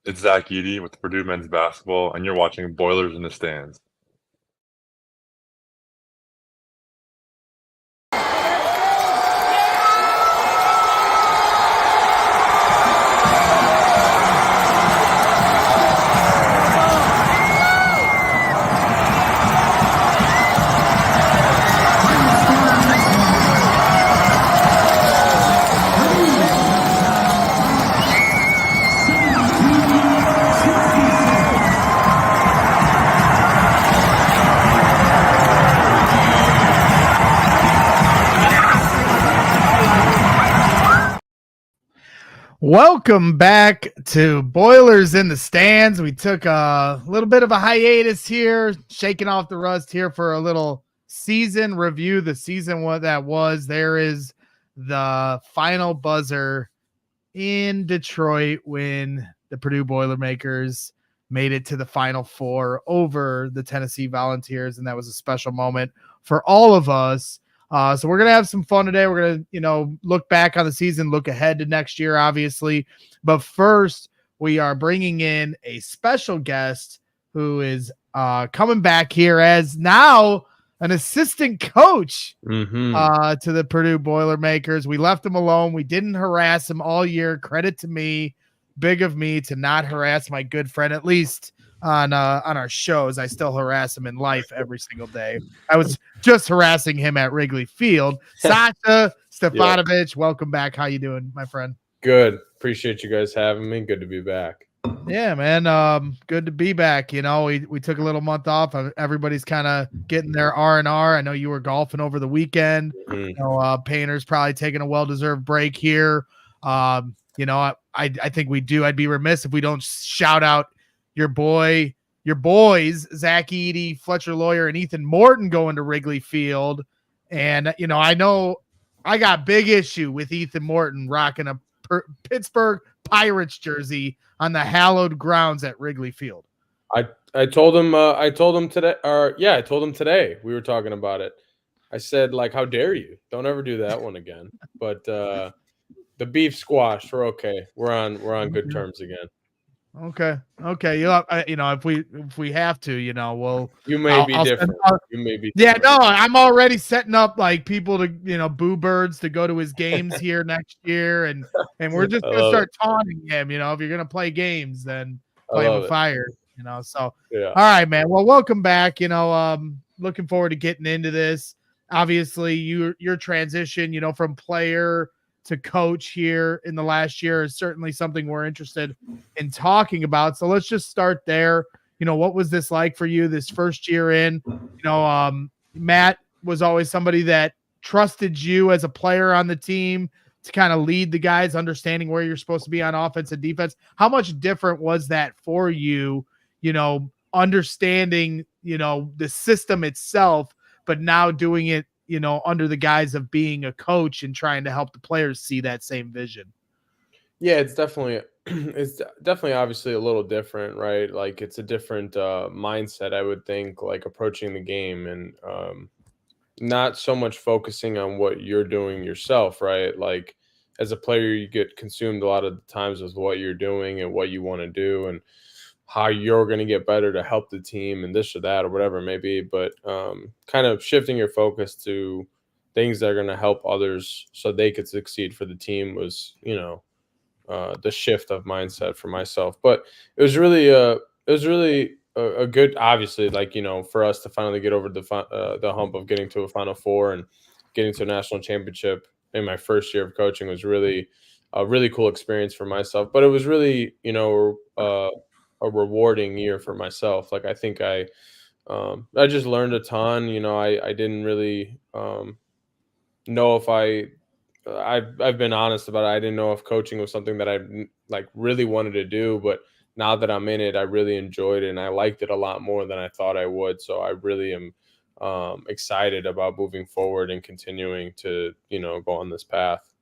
It's Zach Edey with Purdue men's basketball, and you're watching Boilers in the Stands. Welcome back to Boilers in the Stands. We took a little bit of a hiatus here, shaking off the rust here for a little season review. The season what that was. There is the final buzzer in Detroit when the Purdue Boilermakers made it to the Final Four over the Tennessee Volunteers, and that was a special moment for all of us. So we're going to have some fun today. We're going to, look back on the season, look ahead to next year, obviously. But first, we are bringing in a special guest who is coming back here as now an assistant coach to the Purdue Boilermakers. We left him alone. We didn't harass him all year. Credit to me, big of me to not harass my good friend, at least on our shows. I still harass him in life every single day. I was just harassing him at Wrigley Field. Sasha Stefanovic, welcome back. How you doing, my friend? Good. Appreciate you guys having me. Good to be back. Yeah, man. Good to be back. We took a little month off. Everybody's kind of getting their R&R. I know you were golfing over the weekend. Painter's probably taking a well-deserved break here. I think we do. I'd be remiss if we don't shout out your boys, Zach Edey, Fletcher Lawyer, and Ethan Morton going to Wrigley Field. And, I know I got big issue with Ethan Morton rocking a Pittsburgh Pirates jersey on the hallowed grounds at Wrigley Field. I told him today we were talking about it. I said, how dare you? Don't ever do that one again. But the beef squashed. We're okay. We're on good terms again. Okay. If we have to, we'll. You may be different. You may be. Yeah, no, I'm already setting up people to, boo birds to go to his games here next year, and we're just gonna start taunting him. If you're gonna play games, then play him with fire. So yeah. All right, man. Well, welcome back. Looking forward to getting into this. Obviously, your transition, from player to coach here in the last year is certainly something we're interested in talking about. So let's just start there. What was this like for you this first year in? Matt was always somebody that trusted you as a player on the team to kind of lead the guys, understanding where you're supposed to be on offense and defense. How much different was that for you, understanding, the system itself, but now doing it, under the guise of being a coach and trying to help the players see that same vision? Yeah, it's definitely obviously a little different, right? It's a different mindset, I would think, approaching the game and not so much focusing on what you're doing yourself, right? As a player, you get consumed a lot of the times with what you're doing and what you want to do and how you're going to get better to help the team and this or that or whatever it may be. But kind of shifting your focus to things that are going to help others so they could succeed for the team was, the shift of mindset for myself. But it was really a good, obviously, for us to finally get over the hump of getting to a Final Four and getting to a national championship in my first year of coaching was really a really cool experience for myself. But it was really, a rewarding year for myself. I think I just learned a ton. I didn't really know if I've been honest about it. I didn't know if coaching was something that I really wanted to do, but now that I'm in it, I really enjoyed it and I liked it a lot more than I thought I would. So I really am excited about moving forward and continuing to, go on this path.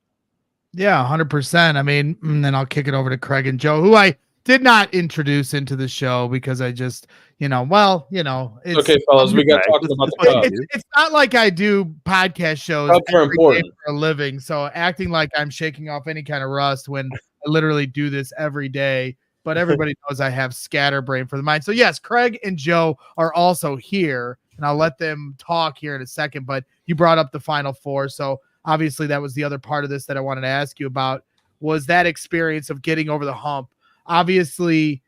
Yeah, 100%. I mean, and then I'll kick it over to Kraig and Joe, who I did not introduce into the show because I just, it's okay, fellas. We got talking about the Cubs. It's not like I do podcast shows every day for a living. So acting like I'm shaking off any kind of rust when I literally do this every day but everybody knows I have scatterbrain for the mind. So yes, Kraig and Joe are also here, and I'll let them talk here in a second, but you brought up the Final Four. So obviously that was the other part of this that I wanted to ask you about, was that experience of getting over the hump. Obviously,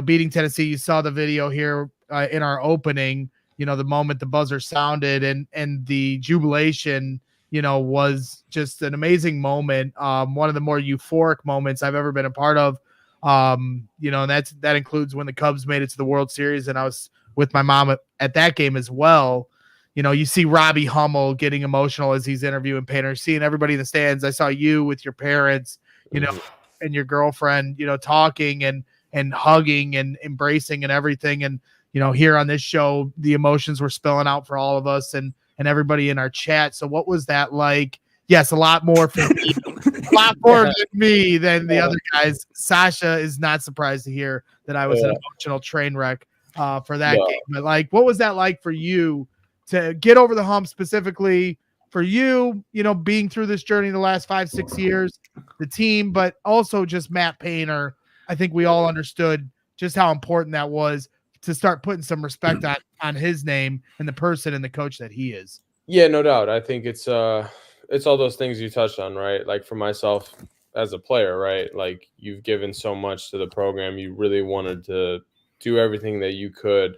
beating Tennessee, you saw the video here in our opening, the moment the buzzer sounded and the jubilation, was just an amazing moment. One of the more euphoric moments I've ever been a part of. And that includes when the Cubs made it to the World Series, and I was with my mom at that game as well. You see Robbie Hummel getting emotional as he's interviewing Painter, seeing everybody in the stands. I saw you with your parents, and your girlfriend, talking and hugging and embracing and everything. And, here on this show, the emotions were spilling out for all of us and everybody in our chat. So what was that like? Yes, a lot more for me, a lot more than me than the other guys. Sasha is not surprised to hear that I was an emotional train wreck for that game. But what was that like for you to get over the hump, specifically for you, being through this journey the last 5-6 years, the team, but also just Matt Painter? I think we all understood just how important that was to start putting some respect on his name and the person and the coach that he is. Yeah, no doubt. I think it's all those things you touched on, right? Like for myself as a player, right? Like you've given so much to the program. You really wanted to do everything that you could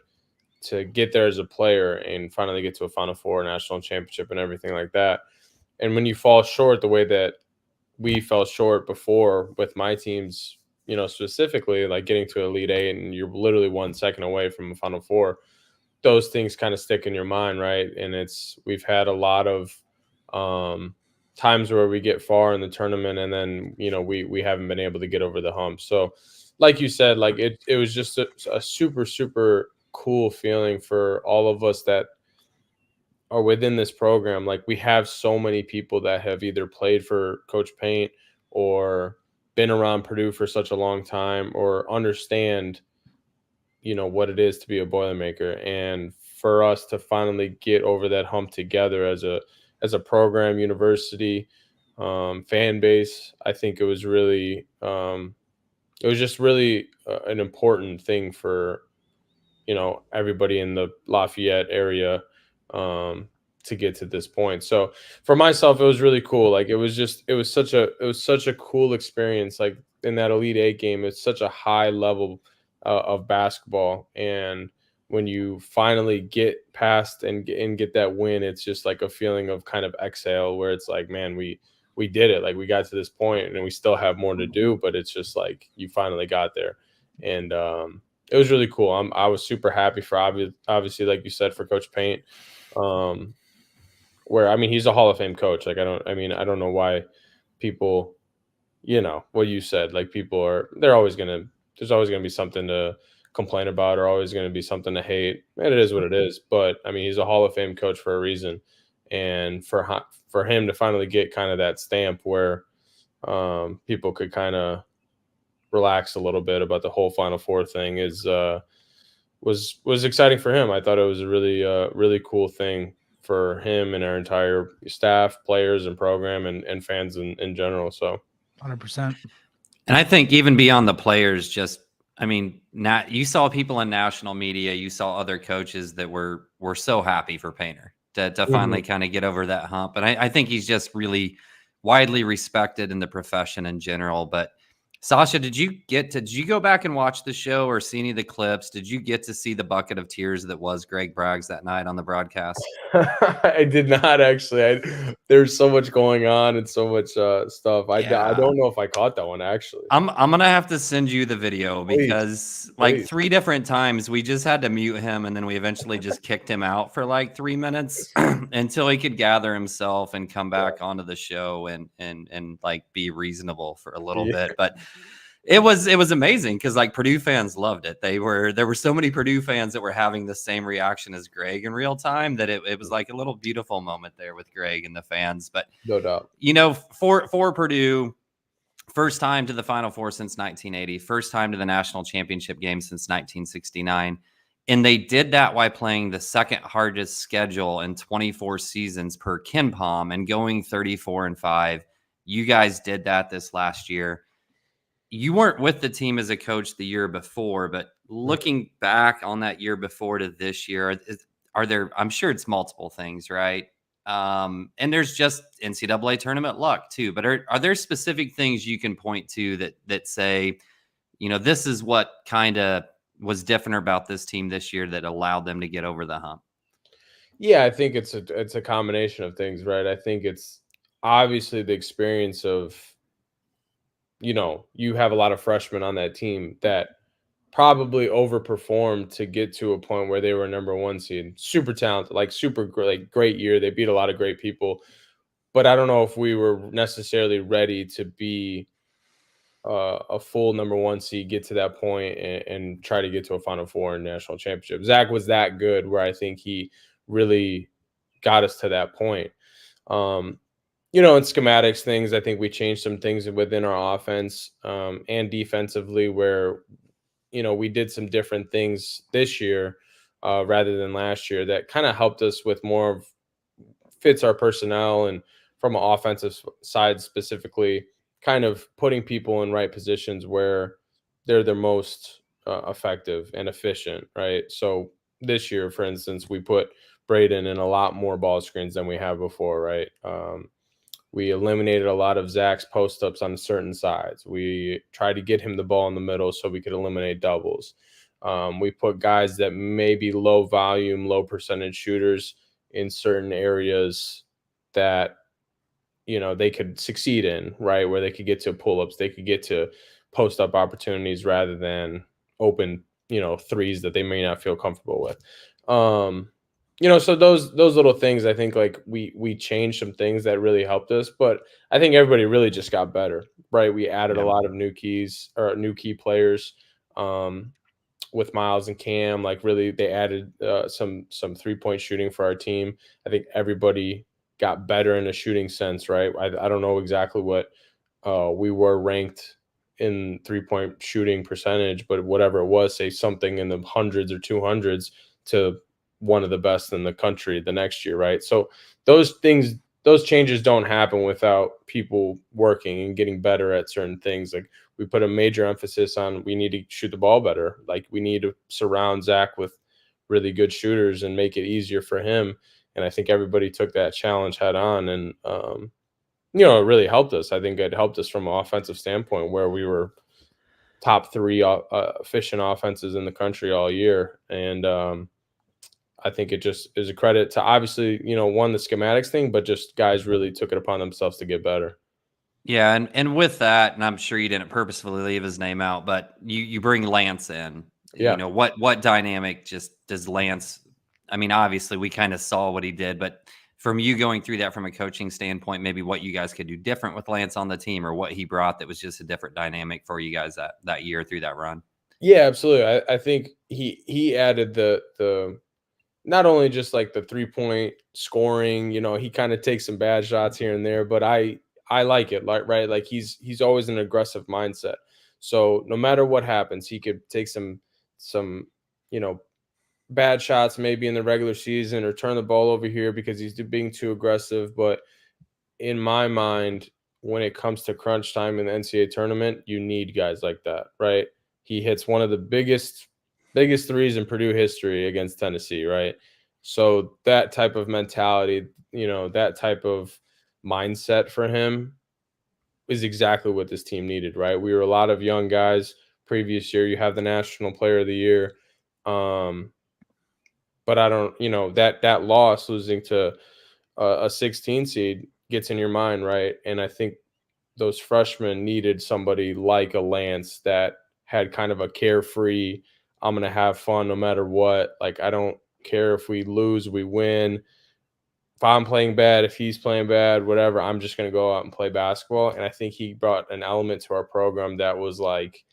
to get there as a player and finally get to a Final Four, national championship, and everything like that. And when you fall short the way that we fell short before with my teams, specifically like getting to Elite Eight and you're literally 1 second away from a Final Four, those things kind of stick in your mind, right? And we've had a lot of times where we get far in the tournament and then, we haven't been able to get over the hump. So like you said, like it was just a super, super cool feeling for all of us that are within this program. Like we have so many people that have either played for Coach Paint or been around Purdue for such a long time or understand, what it is to be a Boilermaker. And for us to finally get over that hump together as a program, university, fan base, I think it was really, it was just really an important thing for, everybody in the Lafayette area to get to this point. So for myself, it was really cool. Like it was such a cool experience. Like in that Elite Eight game, it's such a high level of basketball. And when you finally get past and get that win, it's just like a feeling of kind of exhale where it's like, man, we did it. Like we got to this point and we still have more to do, but it's just like you finally got there. And it was really cool. I was super happy for obviously, like you said, for Coach Paint, where, he's a Hall of Fame coach. Like, I don't know why people, what you said, like there's always going to be something to complain about or always going to be something to hate. And it is what it is. But he's a Hall of Fame coach for a reason. And for him to finally get kind of that stamp where people could kind of relax a little bit about the whole Final Four thing was exciting for him. I thought it was a really cool thing for him and our entire staff, players and program and fans in general. So 100%. And I think even beyond the players, you saw people in national media, you saw other coaches that were so happy for Painter to finally kind of get over that hump. And I think he's just really widely respected in the profession in general. But Sasha, did you go back and watch the show or see any of the clips? Did you get to see the bucket of tears that was Greg Braggs that night on the broadcast? I did not actually. There's so much going on and so much stuff. I don't know if I caught that one actually. I'm gonna have to send you the video because like 3 different times we just had to mute him and then we eventually just kicked him out for like 3 minutes until he could gather himself and come back onto the show and like be reasonable for a little bit. But it was amazing because like Purdue fans loved it. There were so many Purdue fans that were having the same reaction as Greg in real time that it was like a little beautiful moment there with Greg and the fans. But no doubt, for Purdue, first time to the Final Four since 1980, first time to the national championship game since 1969. And they did that while playing the second hardest schedule in 24 seasons per KenPom and going 34-5. You guys did that this last year. you weren't with the team as a coach the year before, but looking back on that year before to this year, are there, I'm sure it's multiple things, right? And there's just NCAA tournament luck too, but are there specific things you can point to that say, this is what kind of was different about this team this year that allowed them to get over the hump? Yeah, I think it's a combination of things, right? I think it's obviously the experience of, you have a lot of freshmen on that team that probably overperformed to get to a point where they were number 1 seed. Super talented, like super great year. They beat a lot of great people, but I don't know if we were necessarily ready to be a full number 1 seed, get to that point and try to get to a Final Four and national championship. Zach was that good where I think he really got us to that point. In schematics things, I think we changed some things within our offense and defensively where, we did some different things this year rather than last year that kind of helped us with more of fits our personnel, and from an offensive side specifically, kind of putting people in right positions where they're the most effective and efficient, right? So this year, for instance, we put Braden in a lot more ball screens than we have before, right? We eliminated a lot of Zach's post-ups on certain sides. We tried to get him the ball in the middle so we could eliminate doubles. We put guys that may be low volume, low percentage shooters in certain areas that, they could succeed in, right? Where they could get to pull-ups, they could get to post-up opportunities rather than open, threes that they may not feel comfortable with. So those little things, I think like we changed some things that really helped us, but I think everybody really just got better, right? We added a lot of new key players with Miles and Cam. Like really, they added some 3-point shooting for our team. I think everybody got better in a shooting sense, right? I don't know exactly what we were ranked in 3-point shooting percentage, but whatever it was, say something in the hundreds or 200s to one of the best in the country the next year, right? So those changes don't happen without people working and getting better at certain things. Like we put a major emphasis on, we need to shoot the ball better. Like we need to surround Zach with really good shooters and make it easier for him. And I think everybody took that challenge head on, and it really helped us. I think it helped us from an offensive standpoint where we were top 3 efficient offenses in the country all year. And I think it just is a credit to obviously, one, the schematics thing, but just guys really took it upon themselves to get better. Yeah. And with that, and I'm sure you didn't purposefully leave his name out, but you bring Lance in. Yeah. What dynamic just does Lance, I mean, obviously we kind of saw what he did, but from you going through that from a coaching standpoint, maybe what you guys could do different with Lance on the team, or what he brought that was just a different dynamic for you guys that year through that run. Yeah, absolutely. I think he added the not only just like the 3-point scoring, he kind of takes some bad shots here and there, but I like it, right? Like he's always an aggressive mindset. So no matter what happens, he could take some bad shots maybe in the regular season or turn the ball over here because he's being too aggressive. But in my mind, when it comes to crunch time in the NCAA tournament, you need guys like that, right? He hits one of the biggest threes in Purdue history against Tennessee, right? So that type of mentality, that type of mindset for him is exactly what this team needed, right? We were a lot of young guys. Previous year, you have the National Player of the Year. But I don't, that loss, losing to a 16 seed, gets in your mind, right? And I think those freshmen needed somebody like a Lance that had kind of a carefree, I'm going to have fun no matter what. Like, I don't care if we lose, we win. If I'm playing bad, if he's playing bad, whatever, I'm just going to go out and play basketball. And I think he brought an element to our program that was like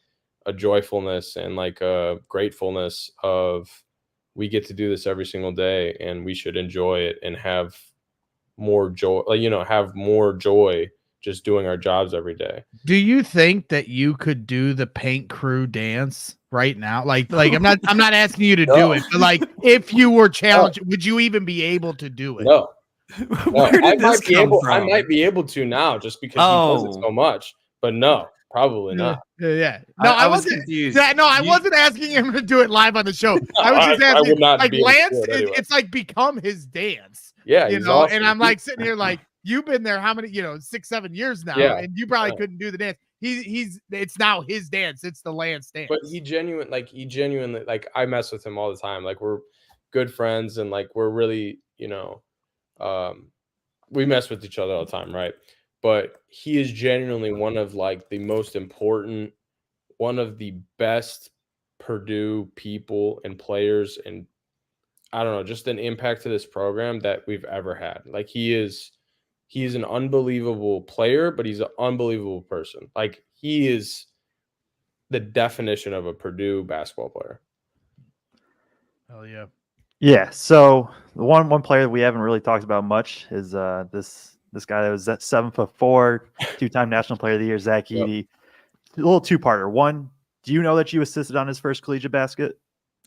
a joyfulness and like a gratefulness of, we get to do this every single day and we should enjoy it and have more joy, have more joy just doing our jobs every day. Do you think that you could do the paint crew dance right now? Like I'm not asking you to do it, but like if you were challenged, would you even be able to do it? No. Where did this come from? I might be able to now just because he does it so much, but no. Probably not. Yeah. No, I was wasn't confused. Yeah, no, I wasn't asking him to do it live on the show. I was just I asking, would not like, be Lance, into it anyway. it's like become his dance. Yeah, You he's know, awesome. and I'm like sitting here like, you've been there how many, 6, 7 years now, Yeah. and you probably couldn't do the dance. It's now his dance. It's the Lance dance. But he genuinely, like, I mess with him all the time. Like, we're good friends, and like we're really, we mess with each other all the time, right? But he is genuinely one of like the most important, one of the best Purdue people and players, and I don't know, just an impact to this program that we've ever had. Like, he's an unbelievable player, but he's an unbelievable person. Like, he is the definition of a Purdue basketball player. Hell yeah. Yeah. So the one player that we haven't really talked about much is this guy that was at 7'4", 2-time National Player of the Year, Zach Edey. A little two-parter. One, do you know that you assisted on his first collegiate basket?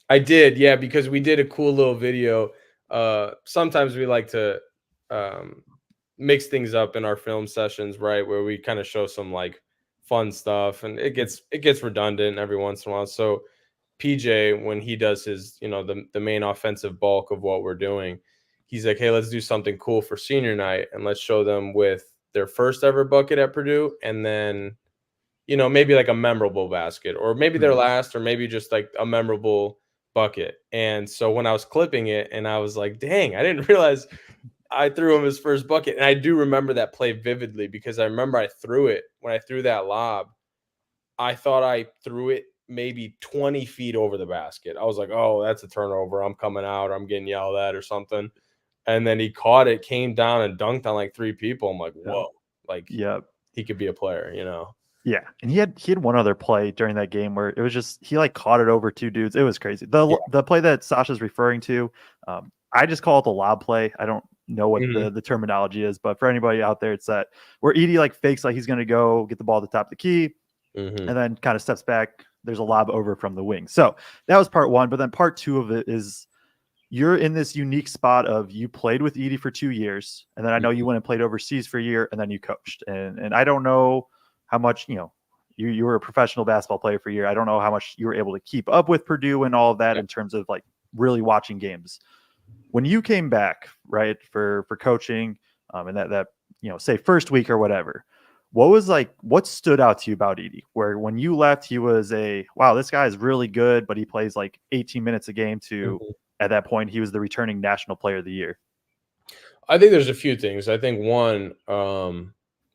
I did, yeah, because we did a cool little video. Sometimes we like to mix things up in our film sessions, right, where we kind of show some like fun stuff, and it gets redundant every once in a while. So PJ, when he does his, the main offensive bulk of what we're doing, he's like, hey, let's do something cool for senior night, and let's show them with their first ever bucket at Purdue, and then, maybe like a memorable basket, or maybe their last, or maybe just like a memorable bucket. And so when I was clipping it, and I was like, dang, I didn't realize I threw him his first bucket. And I do remember that play vividly, because I remember I threw it, when I threw that lob, I thought I threw it maybe 20 feet over the basket. I was like, oh, that's a turnover. I'm coming out, or I'm getting yelled at or something. And then he caught it, came down and dunked on like 3 people. I'm like, whoa, like, he could be a player, Yeah, and he had one other play during that game where it was just he like caught it over 2 dudes. It was crazy. The play that Sasha's referring to, I just call it the lob play. I don't know what the terminology is, but for anybody out there, it's that where Edey like fakes like he's going to go get the ball at the top of the key, and then kind of steps back. There's a lob over from the wing. So that was part one. But then part two of it is you're in this unique spot of you played with Edey for 2 years, and then I know you went and played overseas for a year, and then you coached. And I don't know how much, you were a professional basketball player for a year. I don't know how much you were able to keep up with Purdue and all of that in terms of like really watching games. When you came back, right, for coaching, and that say first week or whatever, what stood out to you about Edey? Where when you left, he was wow, this guy is really good, but he plays like 18 minutes a game to at that point, he was the returning National Player of the Year. I think there's a few things. I think one,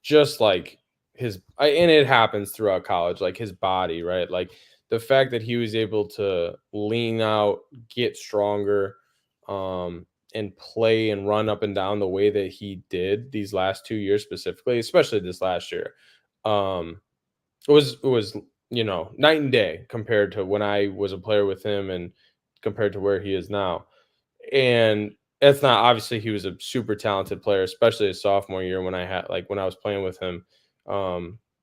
just like and it happens throughout college, like his body, right? Like the fact that he was able to lean out, get stronger, and play and run up and down the way that he did these last 2 years specifically, especially this last year, it was night and day compared to when I was a player with him and compared to where he is now. And it's not, obviously he was a super talented player, especially his sophomore year when I was playing with him.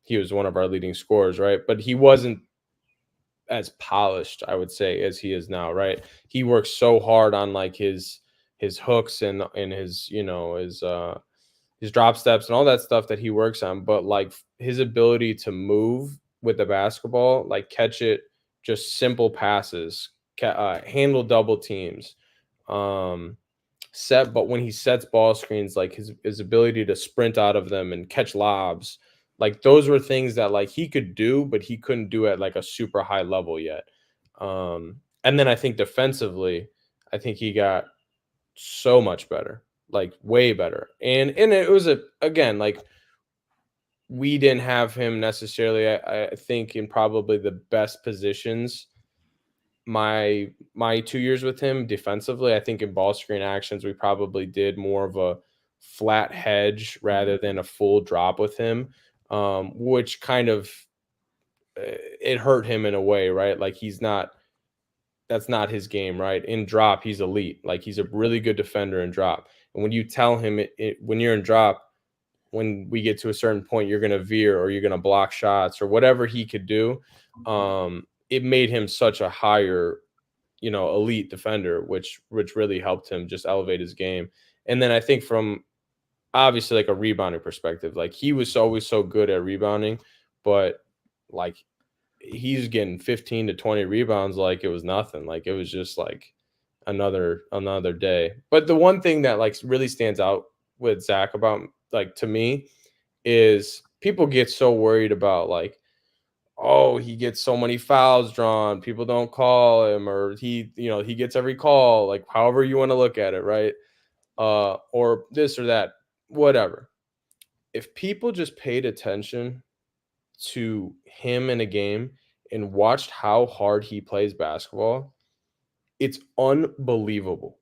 He was one of our leading scorers, right? But he wasn't as polished, I would say, as he is now, right? He works so hard on like his hooks and his his drop steps and all that stuff that he works on, but like his ability to move with the basketball, like catch it, just simple passes, handle double teams, but when he sets ball screens, like his ability to sprint out of them and catch lobs, like those were things that like he could do, but he couldn't do at like a super high level yet. And then I think defensively, I think he got so much better, like way better. And it was again, like we didn't have him necessarily, I think, in probably the best positions. My 2 years with him defensively, I think in ball screen actions, we probably did more of a flat hedge rather than a full drop with him, which kind of it hurt him in a way, right? Like that's not his game, right? In drop, he's elite. Like he's a really good defender in drop. And when you tell him when you're in drop, when we get to a certain point, you're going to veer or you're going to block shots or whatever he could do, it made him such a higher, elite defender, which really helped him just elevate his game. And then I think from obviously like a rebounding perspective, like he was always so good at rebounding, but like he's getting 15 to 20 rebounds like it was nothing. Like it was just like another day. But the one thing that like really stands out with Zach about like to me is people get so worried about like, oh, he gets so many fouls drawn, people don't call him, or he gets every call, like however you want to look at it, right? Or this or that, whatever. If people just paid attention to him in a game and watched how hard he plays basketball, it's unbelievable.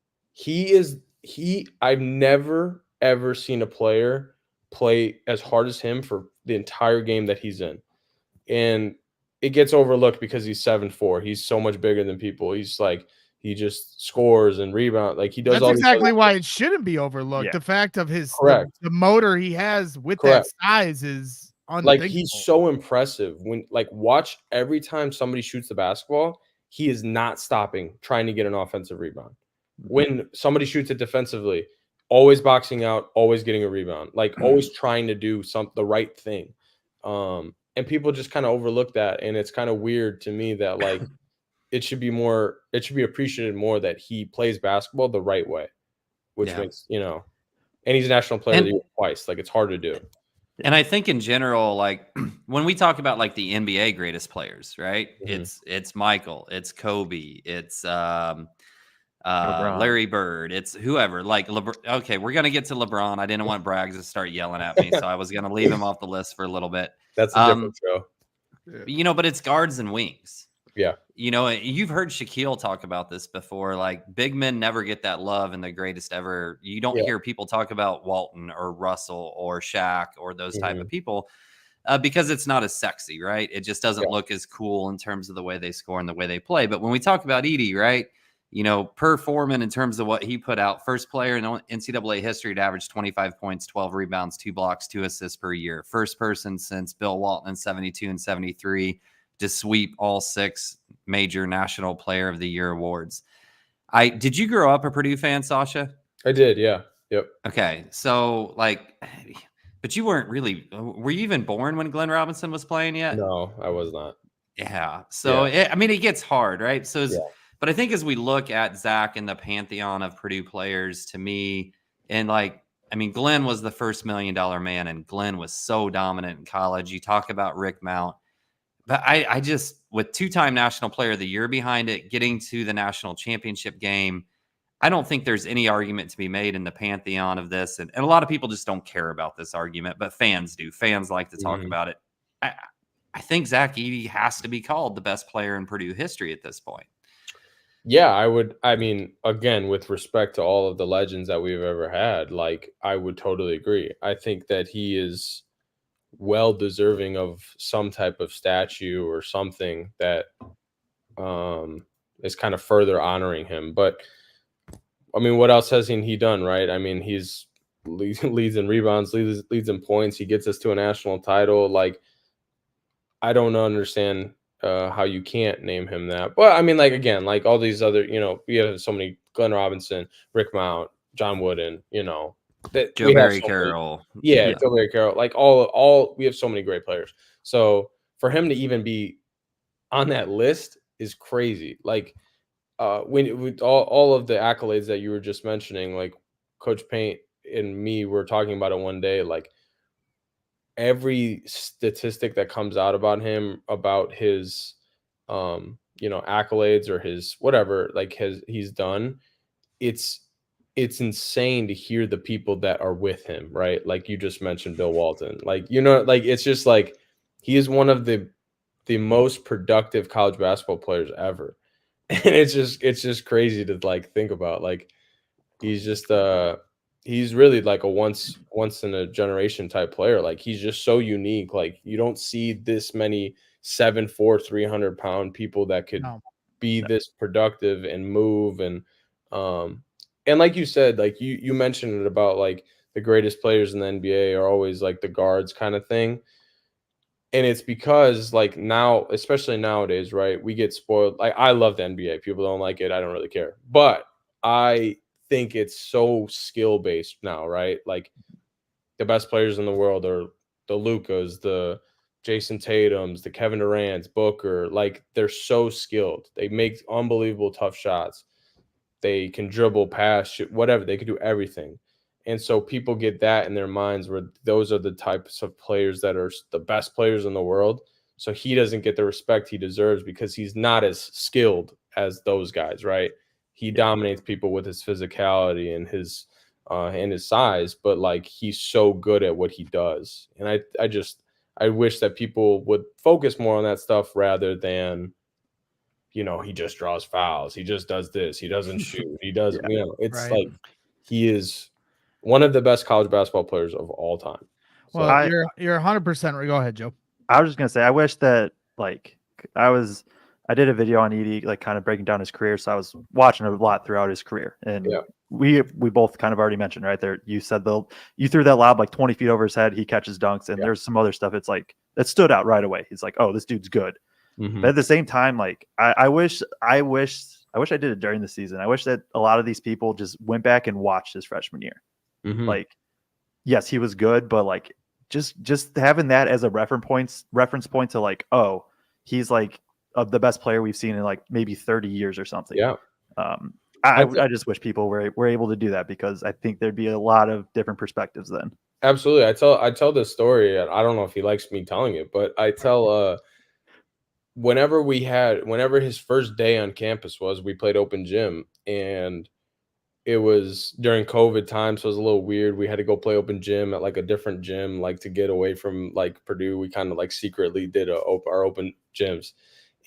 I've never ever seen a player play as hard as him for the entire game that he's in. And it gets overlooked because he's 7'4". He's so much bigger than people. He's like, he just scores and rebound. Like he does. That's exactly why it shouldn't be overlooked. Yeah. The fact of his Correct. the motor he has with Correct. that size is like he's so impressive. When like watch every time somebody shoots the basketball, he is not stopping trying to get an offensive rebound. When somebody shoots it defensively, always boxing out, always getting a rebound, like always trying to do the right thing. And people just kind of overlook that, and it's kind of weird to me that like it should be appreciated more that he plays basketball the right way, which makes, and he's a national player of the year twice. Like it's hard to do. And I think in general, like when we talk about like the NBA greatest players, right? It's Michael, it's Kobe, it's Larry Bird, it's whoever. Like okay, we're gonna get to LeBron. I didn't want Bragg to start yelling at me, so I was gonna leave him off the list for a little bit. That's a different show. But it's guards and wings. Yeah. You've heard Shaquille talk about this before. Like big men never get that love, and the greatest ever. You don't hear people talk about Walton or Russell or Shaq or those type of people because it's not as sexy, right? It just doesn't look as cool in terms of the way they score and the way they play. But when we talk about Edey, right? Per Foreman in terms of what he put out, first player in NCAA history to average 25 points, 12 rebounds, 2 blocks, 2 assists per year. First person since Bill Walton in 72 and 73 to sweep all 6 major National Player of the Year awards. Did you grow up a Purdue fan, Sasha? I did, yeah. Yep. Okay, so but you weren't really. Were you even born when Glenn Robinson was playing yet? No, I was not. Yeah. So it gets hard, right? So, but I think as we look at Zach in the pantheon of Purdue players, to me, and Glenn was the first $1 million man, and Glenn was so dominant in college. You talk about Rick Mount. But I just, with 2-time National Player of the Year behind it, getting to the national championship game, I don't think there's any argument to be made in the pantheon of this. And a lot of people just don't care about this argument, but fans do. Fans like to talk about it. I think Zach Edey has to be called the best player in Purdue history at this point. Yeah, I would. I mean, again, with respect to all of the legends that we've ever had, like I would totally agree. I think that he is well deserving of some type of statue or something that is kind of further honoring him. But I mean, what else has he done, right? I mean, he's leads in rebounds, leads in points. He gets us to a national title. Like, I don't understand how you can't name him that. But I mean, like, again, like all these other, we have so many, Glenn Robinson, Rick Mount, John Wooden, Joe Barry Carroll. Yeah, Joe Barry Carroll. Like all we have so many great players. So for him to even be on that list is crazy. Like when with all of the accolades that you were just mentioning, like Coach Paint and me were talking about it one day, like every statistic that comes out about him, about his accolades or his whatever, like he's done, it's insane to hear the people that are with him, right? Like you just mentioned Bill Walton. Like, like it's just like he is one of the most productive college basketball players ever. And it's just crazy to like think about. Like he's just he's really like a once in a generation type player. Like he's just so unique. Like you don't see this many 7'4", 300-pound people that could be this productive and move and like you said, like you mentioned it about like the greatest players in the NBA are always like the guards kind of thing. And it's because like now, especially nowadays, right, we get spoiled. Like I love the NBA. People don't like it. I don't really care. But I think it's so skill-based now, right? Like the best players in the world are the Lucas, the Jason Tatum's, the Kevin Durant's, Booker, like they're so skilled. They make unbelievable tough shots. They can dribble, pass, shoot, whatever. They can do everything. And so people get that in their minds where those are the types of players that are the best players in the world. So he doesn't get the respect he deserves because he's not as skilled as those guys, right? He dominates people with his physicality and his size, but like he's so good at what he does. And I wish that people would focus more on that stuff rather than, you know, he just draws fouls. He just does this. He doesn't shoot. He doesn't, you know, it's like he is one of the best college basketball players of all time. So, Well, you're 100% right. Go ahead, Joe. I was just going to say, I wish that like I did a video on Edey, like kind of breaking down his career. So I was watching a lot throughout his career, and we both kind of already mentioned right there. You said you threw that lob like 20 feet over his head. He catches dunks, and there's some other stuff. It's like that stood out right away. He's like, oh, this dude's good. Mm-hmm. But at the same time, like I wish I did it during the season. I wish that a lot of these people just went back and watched his freshman year. Mm-hmm. Like, yes, he was good, but like just having that as a reference point to like, oh, he's like the best player we've seen in like maybe 30 years or something. Yeah. I just wish people were able to do that, because I think there'd be a lot of different perspectives then. Absolutely. I tell this story, and I don't know if he likes me telling it, but I tell whenever his first day on campus was, we played open gym, and it was during COVID time, so it was a little weird. We had to go play open gym at like a different gym, like to get away from like Purdue. We kind of like secretly did our open gyms.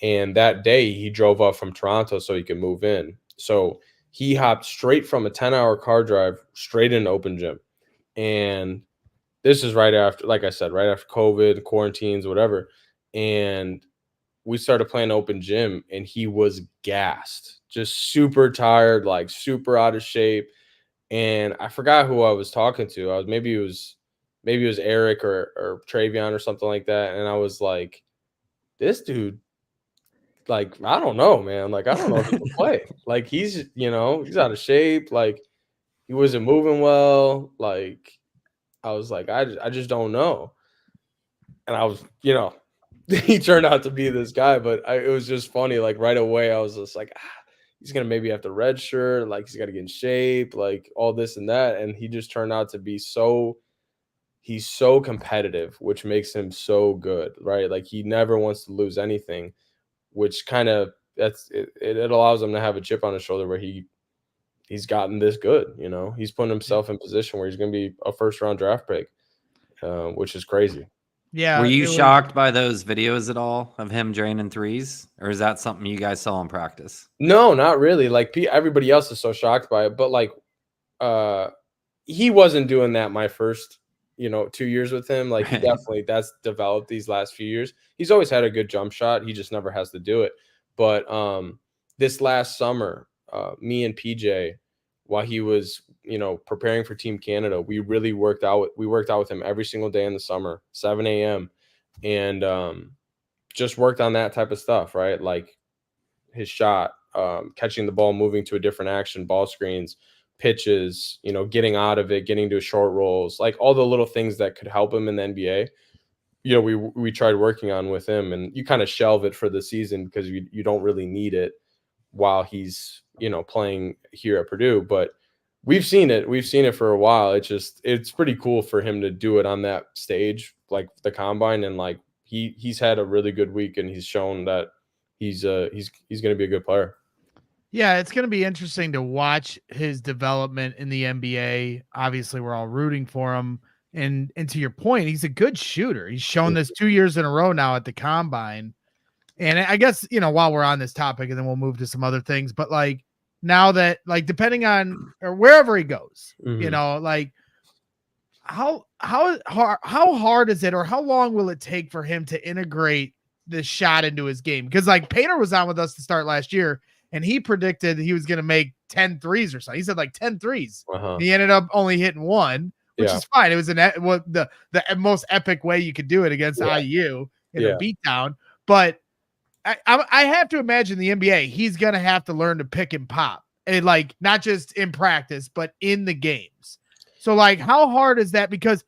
And that day he drove up from Toronto so he could move in. So he hopped straight from a 10-hour car drive straight into open gym. And this is right after, like I said, right after COVID, quarantines, whatever. And we started playing open gym, and he was gassed, just super tired, like super out of shape. And I forgot who I was talking to. Maybe it was Eric or Travion or something like that. And I was like, this dude, like, I don't know, man. Like, I don't know if he can play. Like, he's out of shape. Like, he wasn't moving well. Like, I was like, I just don't know. And I was, he turned out to be this guy, but it was just funny. Like, right away, I was just like, he's going to maybe have to redshirt. Like, he's got to get in shape, like all this and that. And he just turned out to be he's so competitive, which makes him so good, right? Like, he never wants to lose anything, which kind of it allows him to have a chip on his shoulder where he's gotten this good. He's putting himself in position where he's going to be a first-round draft pick, which is crazy. Yeah. Were you shocked by those videos at all of him draining threes, or is that something you guys saw in practice? No, not really. Like, everybody else is so shocked by it, but like, he wasn't doing that my first 2 years with him. Like, he definitely that's developed these last few years. He's always had a good jump shot. He just never has to do it. But this last summer, me and PJ, while he was preparing for Team Canada, we really worked out with him every single day in the summer, 7 a.m. and just worked on that type of stuff, right? Like his shot, catching the ball, moving to a different action, ball screens, pitches, getting out of it, getting to short rolls, like all the little things that could help him in the NBA. We tried working on with him, and you kind of shelve it for the season because you don't really need it while he's playing here at Purdue. But we've seen it for a while. It's pretty cool for him to do it on that stage, like the combine, and like he's had a really good week, and he's shown that he's going to be a good player. Yeah, it's going to be interesting to watch his development in the NBA. Obviously, we're all rooting for him. And to your point, he's a good shooter. He's shown this 2 years in a row now at the combine. And I guess, while we're on this topic, and then we'll move to some other things, but like now that, like, depending on or wherever he goes, like how hard is it, or how long will it take for him to integrate this shot into his game? Because like Painter was on with us to start last year, and he predicted he was going to make 10 threes or something. He said like 10 threes. He ended up only hitting one, which is fine. It was the most epic way you could do it against IU in a beatdown. But I have to imagine the NBA, he's going to have to learn to pick and pop, and like not just in practice, but in the games. So like, how hard is that? Because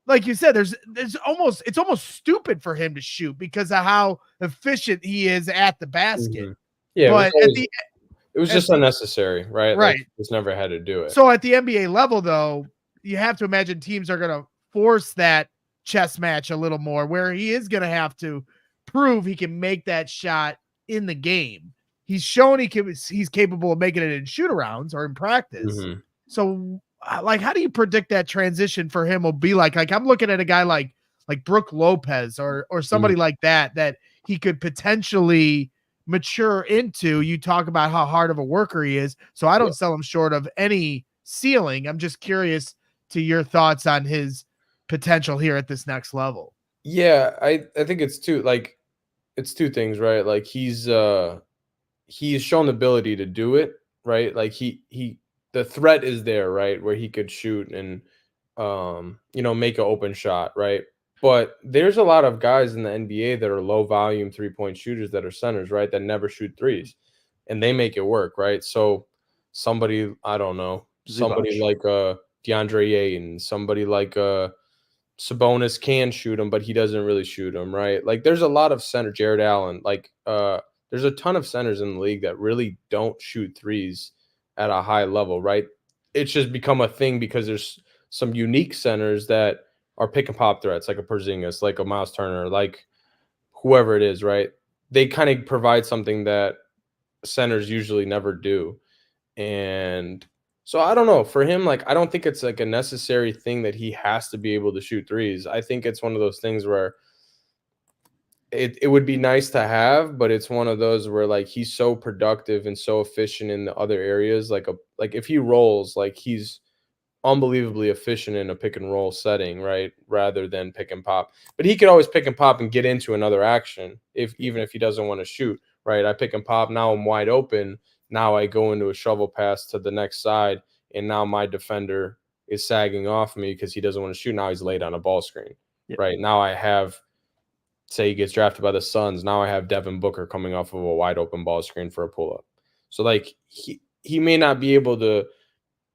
like you said, it's almost stupid for him to shoot because of how efficient he is at the basket. Mm-hmm. Yeah, but it was just unnecessary, right? Right. Like, just never had to do it. So at the NBA level, though, you have to imagine teams are going to force that chess match a little more, where he is going to have to prove he can make that shot in the game. He's shown he's capable of making it in shoot-arounds or in practice. Mm-hmm. So, like, how do you predict that transition for him will be like? Like, I'm looking at a guy like Brook Lopez or somebody like that he could potentially mature into. You talk about how hard of a worker he is, so I don't sell him short of any ceiling. I'm just curious to your thoughts on his potential here at this next level. Yeah, I think it's two things, right? Like, he's shown the ability to do it, right? Like, the threat is there, right, where he could shoot and make an open shot, right? But there's a lot of guys in the NBA that are low volume 3-point shooters that are centers, right, that never shoot threes, and they make it work, right? So somebody, I don't know, somebody like DeAndre Ayton, somebody like Sabonis can shoot them, but he doesn't really shoot them, right? Like, there's a lot of center, Jared Allen, like there's a ton of centers in the league that really don't shoot threes at a high level, right? It's just become a thing because there's some unique centers that are pick and pop threats, like a Porzingis, like a Miles Turner, like whoever it is, right? They kind of provide something that centers usually never do. And so I don't know, for him, like, I don't think it's like a necessary thing that he has to be able to shoot threes. I think it's one of those things where it would be nice to have, but it's one of those where, like, he's so productive and so efficient in the other areas. Like if he rolls, like, he's unbelievably efficient in a pick and roll setting, right? Rather than pick and pop. But he could always pick and pop and get into another action even if he doesn't want to shoot, right? I pick and pop, now I'm wide open. Now I go into a shovel pass to the next side, and now my defender is sagging off me because he doesn't want to shoot. Now he's laid on a ball screen, right? Now I have, say he gets drafted by the Suns, now I have Devin Booker coming off of a wide open ball screen for a pull-up. So, like, he may not be able to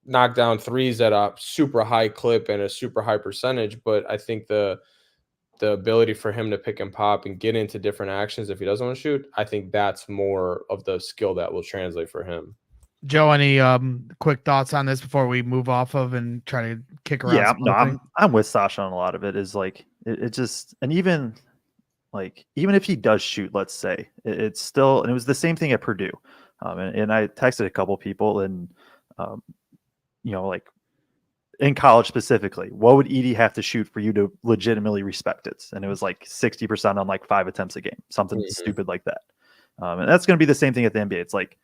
knock down threes at a super high clip and a super high percentage, but I think the ability for him to pick and pop and get into different actions if he doesn't want to shoot, I think that's more of the skill that will translate for him. Joe, any quick thoughts on this before we move off of and try to kick around? Yeah, no, I'm with Sasha on a lot of it. Is like it just, and even if he does shoot, let's say, it's still, and it was the same thing at Purdue. And I texted a couple people, and like, in college specifically, what would Edey have to shoot for you to legitimately respect it? And it was like 60% on like 5 attempts a game, something stupid like that. And that's going to be the same thing at the NBA. It's like,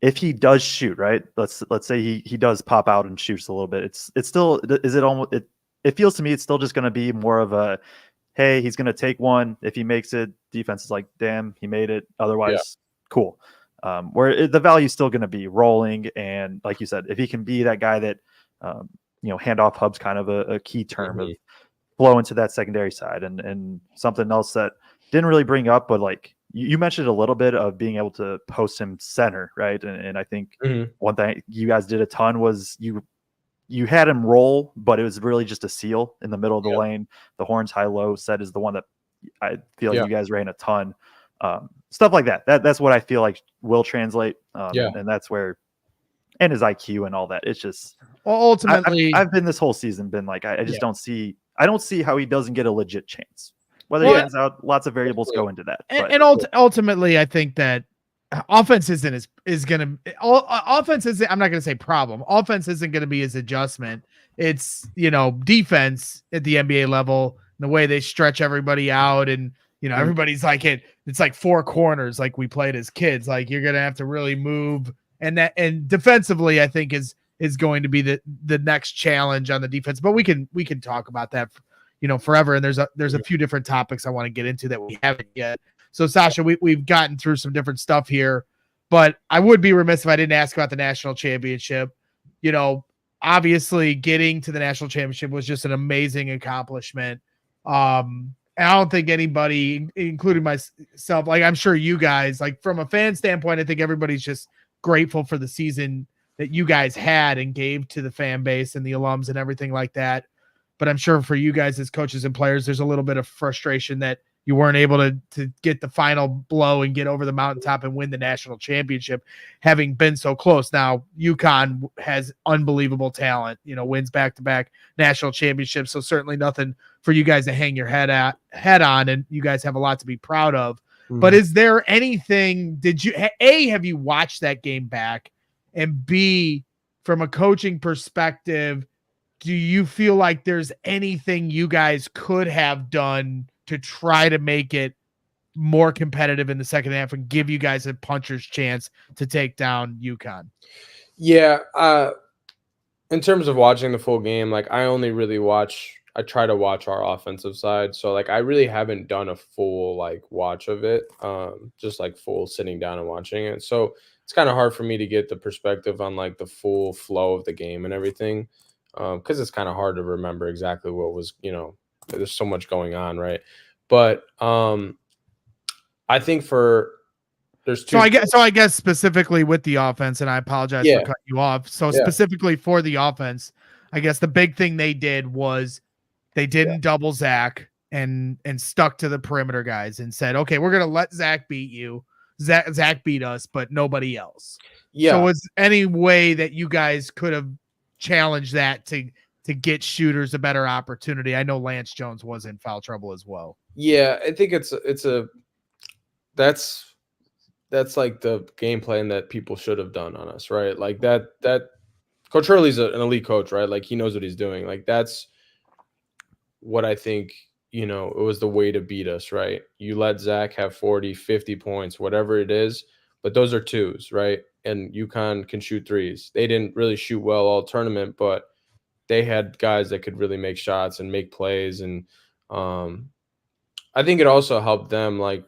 if he does shoot, right? Let's say he does pop out and shoots a little bit. It's still, it feels to me it's still just going to be more of a, hey, he's going to take one. If he makes it, defense is like, damn, he made it. Otherwise, cool. Where the value is still going to be rolling. And like you said, if he can be that guy that, handoff hub's kind of a key term of flow into that secondary side. And something else that didn't really bring up, but like you mentioned a little bit of being able to post him center, right? And I think one thing you guys did a ton was you had him roll, but it was really just a seal in the middle of the lane. The horns high-low set is the one that I feel like you guys ran a ton. Stuff like that. That's what I feel like will translate. And that's where, and his IQ and all that. It's just, ultimately, I've been this whole season been like, I just don't see how he doesn't get a legit chance. Whether he ends out, lots of variables go into that. And ultimately, I think that offense isn't, I'm not going to say problem. Offense isn't going to be his adjustment. It's, defense at the NBA level, the way they stretch everybody out, and everybody's like it's like 4 corners like we played as kids. Like, you're gonna have to really move, and defensively, I think is going to be the next challenge on the defense. But we can talk about that forever, and there's a few different topics I want to get into that we haven't yet. So Sasha, we've gotten through some different stuff here, but I would be remiss if I didn't ask about the national championship. Obviously getting to the national championship was just an amazing accomplishment. And I don't think anybody, including myself, like, I'm sure you guys, like, from a fan standpoint, I think everybody's just grateful for the season that you guys had and gave to the fan base and the alums and everything like that. But I'm sure for you guys as coaches and players, there's a little bit of frustration that you weren't able to get the final blow and get over the mountaintop and win the national championship, having been so close. Now, UConn has unbelievable talent, wins back-to-back national championships. So certainly nothing for you guys to hang your head on, and you guys have a lot to be proud of. Mm-hmm. But is there anything, have you watched that game back? And B, from a coaching perspective, do you feel like there's anything you guys could have done to try to make it more competitive in the second half and give you guys a puncher's chance to take down UConn? Yeah. In terms of watching the full game, like I try to watch our offensive side. So like, I really haven't done a full like watch of it. Just like full sitting down and watching it. So it's kind of hard for me to get the perspective on like the full flow of the game and everything. Cause it's kind of hard to remember exactly what was, there's so much going on. Right. But, I think there's two. So I guess specifically with the offense, and I apologize for cutting you off. So specifically for the offense, I guess the big thing they did was they didn't double Zach and stuck to the perimeter guys and said, okay, we're going to let Zach beat you. Zach beat us, but nobody else. Yeah. So was any way that you guys could have challenged that to get shooters a better opportunity? I know Lance Jones was in foul trouble as well. Yeah, I think that's like the game plan that people should have done on us, right? Like that Coach Hurley's an elite coach, right? Like he knows what he's doing. Like that's what I think, it was the way to beat us, right? You let Zach have 40, 50 points, whatever it is, but those are twos, right? And UConn can shoot threes. They didn't really shoot well all tournament, but they had guys that could really make shots and make plays. And I think it also helped them. Like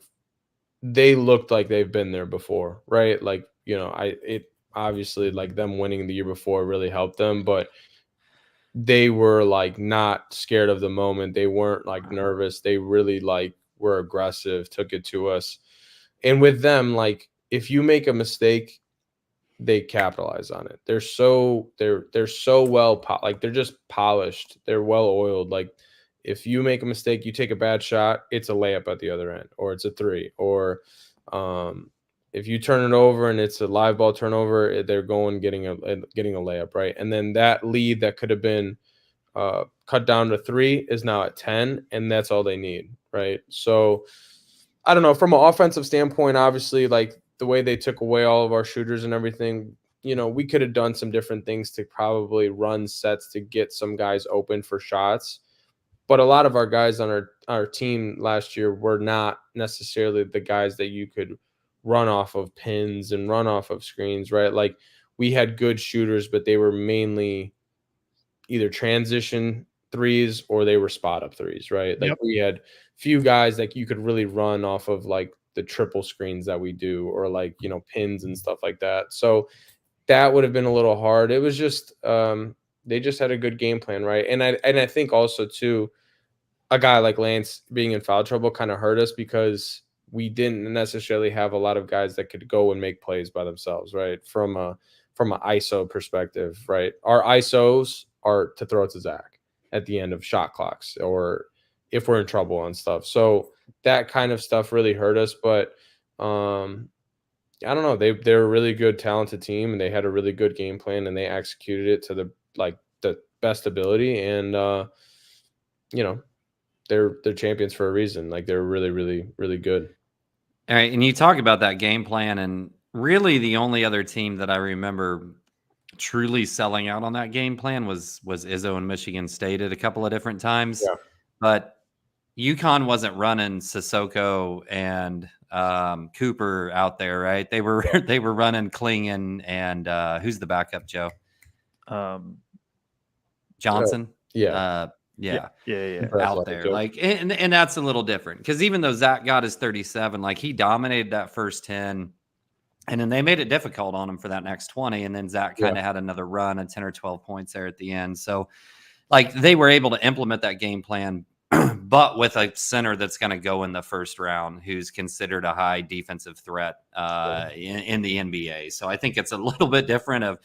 they looked like they've been there before, right? Like, it obviously like them winning the year before really helped them, but they were like not scared of the moment. They weren't like nervous. They really like were aggressive, took it to us. And with them, like if you make a mistake, they capitalize on it. They're so well, like they're just polished. They're well oiled. Like if you make a mistake, you take a bad shot, it's a layup at the other end, or it's a three, or if you turn it over and it's a live ball turnover, they're getting a layup, right? And then that lead that could have been cut down to 3 is now at 10, and that's all they need, right? So I don't know. From an offensive standpoint, obviously, like the way they took away all of our shooters and everything, we could have done some different things to probably run sets to get some guys open for shots. But a lot of our guys on our team last year were not necessarily the guys that you could run off of pins and run off of screens, right? Like we had good shooters, but they were mainly either transition threes or they were spot up threes, right? Like we had few guys that you could really run off of like the triple screens that we do, or like, pins and stuff like that. So that would have been a little hard. It was just, they just had a good game plan, right? And I think also too, a guy like Lance being in foul trouble kind of hurt us because we didn't necessarily have a lot of guys that could go and make plays by themselves, right? From an ISO perspective, right? Our ISOs are to throw it to Zach at the end of shot clocks, or if we're in trouble and stuff. So that kind of stuff really hurt us. But I don't know. They're a really good, talented team, and they had a really good game plan, and they executed it to the best ability. And they're champions for a reason. Like they're really, really, really good. All right. And you talk about that game plan, and really the only other team that I remember truly selling out on that game plan was Izzo and Michigan State at a couple of different times. Yeah. But UConn wasn't running Sissoko and Cooper out there, right? They were running Klingon and who's the backup, Joe? Johnson. Yeah. Yeah. Out there. Like, and that's a little different because even though Zach got his 37, like he dominated that first 10, and then they made it difficult on him for that next 20. And then Zach kind of had another run of 10 or 12 points there at the end. So like they were able to implement that game plan, but with a center that's going to go in the first round, who's considered a high defensive threat in the NBA. So I think it's a little bit different of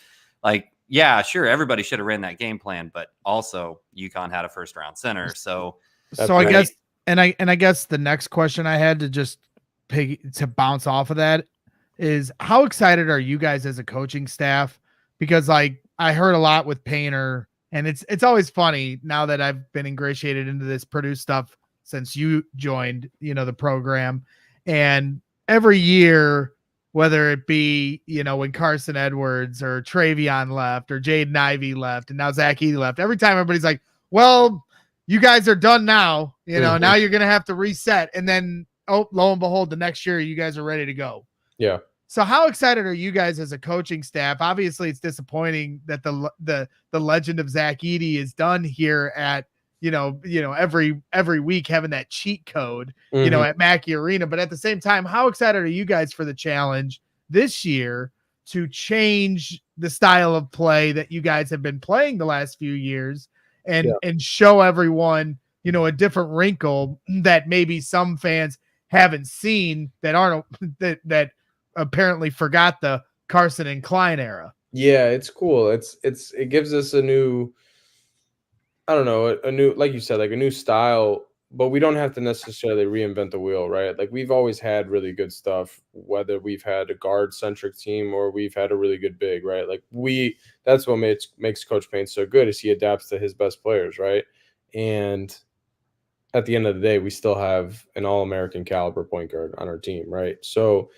like, yeah, sure, everybody should have ran that game plan, but also UConn had a first round center. So I guess, and I guess the next question I had to bounce off of that is, how excited are you guys as a coaching staff? Because like I heard a lot with Painter, and it's always funny now that I've been ingratiated into this Purdue stuff since you joined, the program, and every year, whether it be, when Carson Edwards or Travion left or Jaden Ivey left and now Zach Edey left, every time everybody's like, well, you guys are done now, now you're going to have to reset. And then, oh, lo and behold, the next year you guys are ready to go. Yeah. So how excited are you guys as a coaching staff? Obviously it's disappointing that the legend of Zach Edey is done here at, every week having that cheat code, at Mackey Arena. But at the same time, how excited are you guys for the challenge this year to change the style of play that you guys have been playing the last few years and show everyone, a different wrinkle that maybe some fans haven't seen that aren't that apparently forgot the Carson and Klein era. Yeah, it's cool. It gives us a new, I don't know, a new, like you said, like a new style, but we don't have to necessarily reinvent the wheel, right? Like we've always had really good stuff, whether we've had a guard centric team or we've had a really good big, right? Like that's what makes Coach Payne so good, is he adapts to his best players, right? And at the end of the day, we still have an All-American caliber point guard on our team, right? So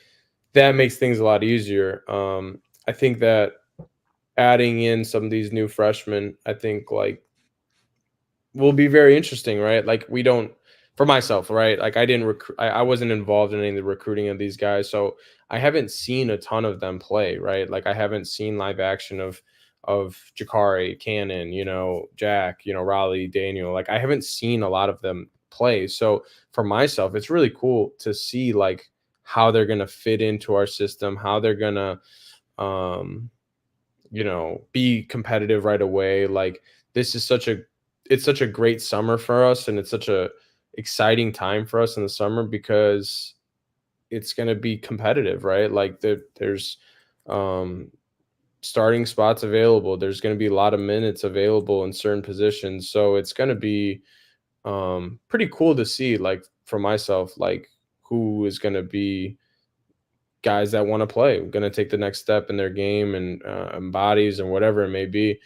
that makes things a lot easier. I think that adding in some of these new freshmen, I think like will be very interesting, right? Like for myself, right? Like I wasn't involved in any of the recruiting of these guys, so I haven't seen a ton of them play, right? Like I haven't seen live action of Jakari, Cannon, Jack, Raleigh, Daniel. Like I haven't seen a lot of them play. So for myself, it's really cool to see like how they're going to fit into our system, how they're going to, be competitive right away. Like this is it's such a great summer for us, and it's such a exciting time for us in the summer because it's going to be competitive, right? Like there's starting spots available. There's going to be a lot of minutes available in certain positions. So it's going to be pretty cool to see, like for myself, like who is going to be guys that want to play, going to take the next step in their game and bodies and whatever it may be.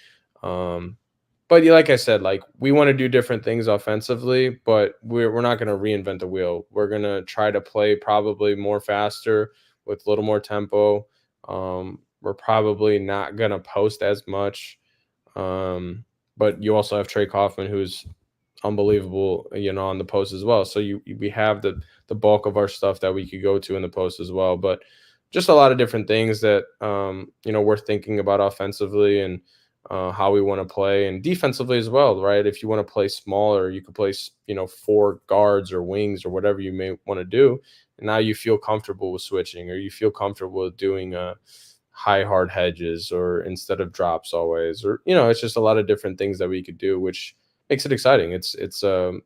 But like I said, like we want to do different things offensively, but we're not going to reinvent the wheel. We're going to try to play probably more faster with a little more tempo. We're probably not going to post as much. But you also have Trey Kaufman, who's unbelievable, on the post as well. So we have the bulk of our stuff that we could go to in the post as well. But just a lot of different things that, we're thinking about offensively and how we want to play, and defensively as well, right? If you want to play smaller, you could play, 4 guards or wings or whatever you may want to do. And now you feel comfortable with switching, or you feel comfortable with doing high hard hedges or instead of drops always, or, it's just a lot of different things that we could do, which makes it exciting. It's a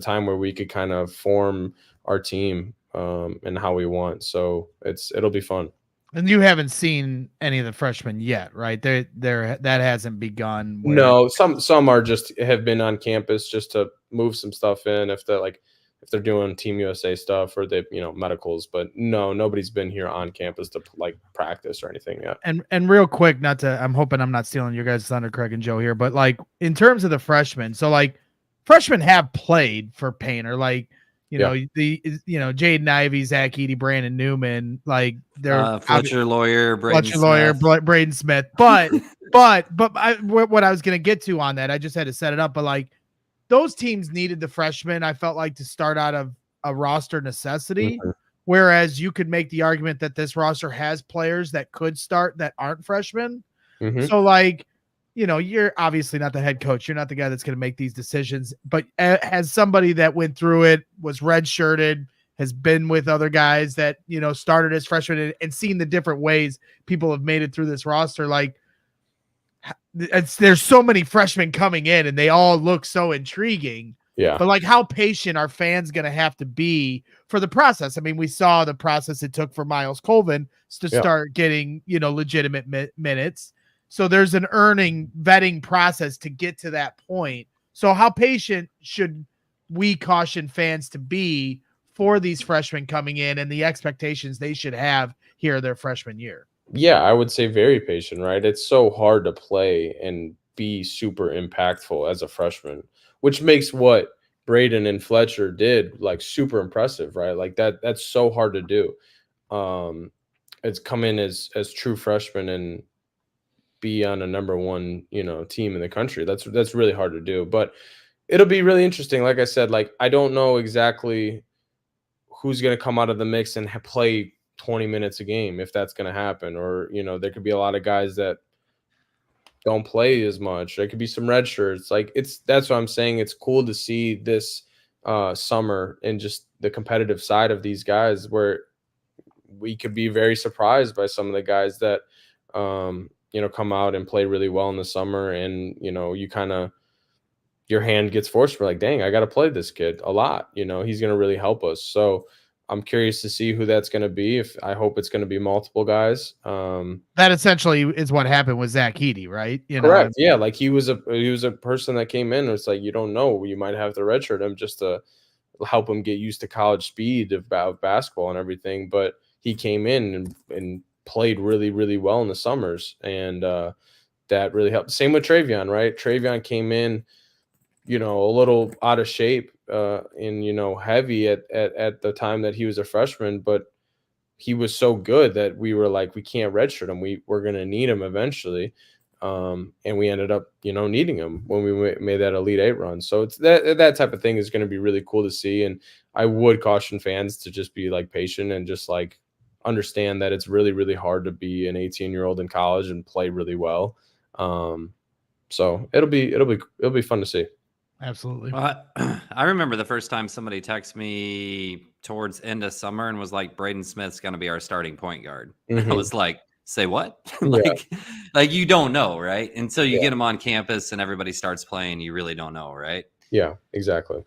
time where we could kind of form our team and how we want. So it'll be fun. And you haven't seen any of the freshmen yet, right? There that hasn't begun. No, some are have been on campus just to move some stuff in if they're doing Team USA stuff or they medicals, but no, nobody's been here on campus to like practice or anything yet. And real quick, I'm hoping I'm not stealing your guys' thunder, Kraig and Joe here, but like in terms of the freshmen, so like freshmen have played for Painter, like Jaden Ivey, Zach Edey, Brandon Newman, like they're Fletcher Lawyer, Braden Smith. But what I was gonna get to on that, I just had to set it up. But like those teams needed the freshmen, I felt like, to start out of a roster necessity. Mm-hmm. Whereas you could make the argument that this roster has players that could start that aren't freshmen. Mm-hmm. So like, you're obviously not the head coach. You're not the guy that's going to make these decisions, but as somebody that went through it, was redshirted, has been with other guys that, started as freshmen and seen the different ways people have made it through this roster. Like there's so many freshmen coming in and they all look so intriguing. Yeah. But like, how patient are fans going to have to be for the process? I mean, we saw the process it took for Miles Colvin to start getting, legitimate minutes. So there's an vetting process to get to that point. So how patient should we caution fans to be for these freshmen coming in and the expectations they should have here their freshman year? Yeah, I would say very patient, right? It's so hard to play and be super impactful as a freshman, which makes what Braden and Fletcher did like super impressive, right? Like that's so hard to do. It's come in as true freshmen and be on a number one, team in the country. That's really hard to do, but it'll be really interesting. Like I said, like I don't know exactly who's going to come out of the mix and play 20 minutes a game, if that's going to happen, or, there could be a lot of guys that don't play as much. There could be some red shirts. Like that's what I'm saying. It's cool to see this summer and just the competitive side of these guys, where we could be very surprised by some of the guys that, come out and play really well in the summer. And, you kind of, your hand gets forced for like, dang, I got to play this kid a lot. He's going to really help us. So I'm curious to see who that's going to be. I hope it's going to be multiple guys. That essentially is what happened with Zach Edey, right? Correct. Yeah. Like he was a person that came in. It's like, you don't know, you might have to redshirt him just to help him get used to college speed of basketball and everything. But he came in and played really, really well in the summers. And that really helped. Same with Travion, right? Travion came in, a little out of shape and, heavy at the time that he was a freshman, but he was so good that we were like, we can't redshirt him. We're going to need him eventually. And we ended up, needing him when we made that Elite Eight run. So it's that type of thing is going to be really cool to see. And I would caution fans to just be like patient and just like understand that it's really, really hard to be an 18-year-old in college and play really well. So it'll be fun to see. Absolutely. I remember the first time somebody texted me towards end of summer and was like, Braden Smith's going to be our starting point guard. Mm-hmm. I was like, say what? like you don't know, right? Until you get him on campus and everybody starts playing, you really don't know, right? Yeah, exactly.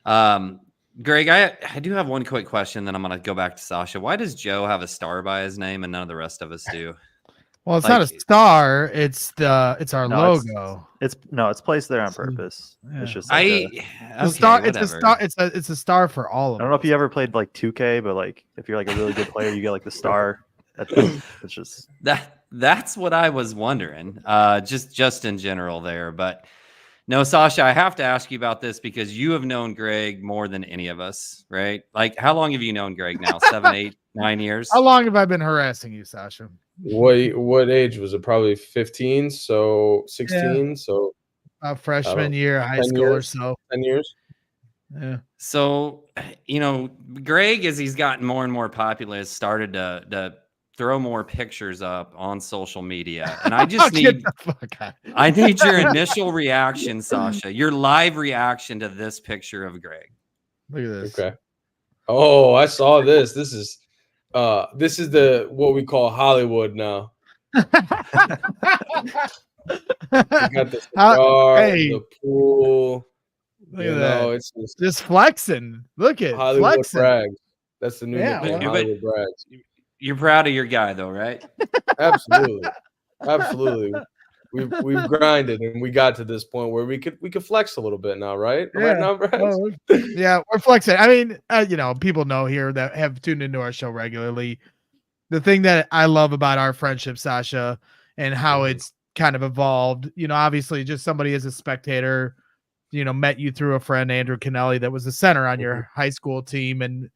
Greg, I do have one quick question, then I'm going to go back to Sasha. Why does Joe have a star by his name and none of the rest of us do? Well, it's not a star. It's our logo. It's placed there on purpose. Yeah. It's just like it's a star for all of us. I don't know if you ever played like 2K, but like if you're like a really good player, you get like the star. It's just that's what I was wondering. Just in general there, but no, Sasha, I have to ask you about this because you have known Greg more than any of us, right? Like, how long have you known Greg now? 7, 8, 9 years? How long have I been harassing you, Sasha? What age was it? Probably 15, so 16, yeah. So freshman year of high school or so. 10 years. Yeah. So, Greg, as he's gotten more and more popular, has started to throw more pictures up on social media. And I just need your initial reaction, Sasha, your live reaction to this picture of Greg. Look at this. Okay. Oh, I saw this. This is the what we call Hollywood now. We got the cigar, the pool. Look at that. It's just flexing. Look at Hollywood flexing. Brags. That's the new nickname. Hollywood Brags. You're proud of your guy, though, right? Absolutely. We've grinded and we got to this point where we could flex a little bit now, right? Yeah. Right now, Brags? Yeah, we're flexing. I mean, people know here that have tuned into our show regularly. The thing that I love about our friendship, Sasha, and how it's kind of evolved, obviously just somebody as a spectator, met you through a friend, Andrew Kennelly, that was the center on your high school team, and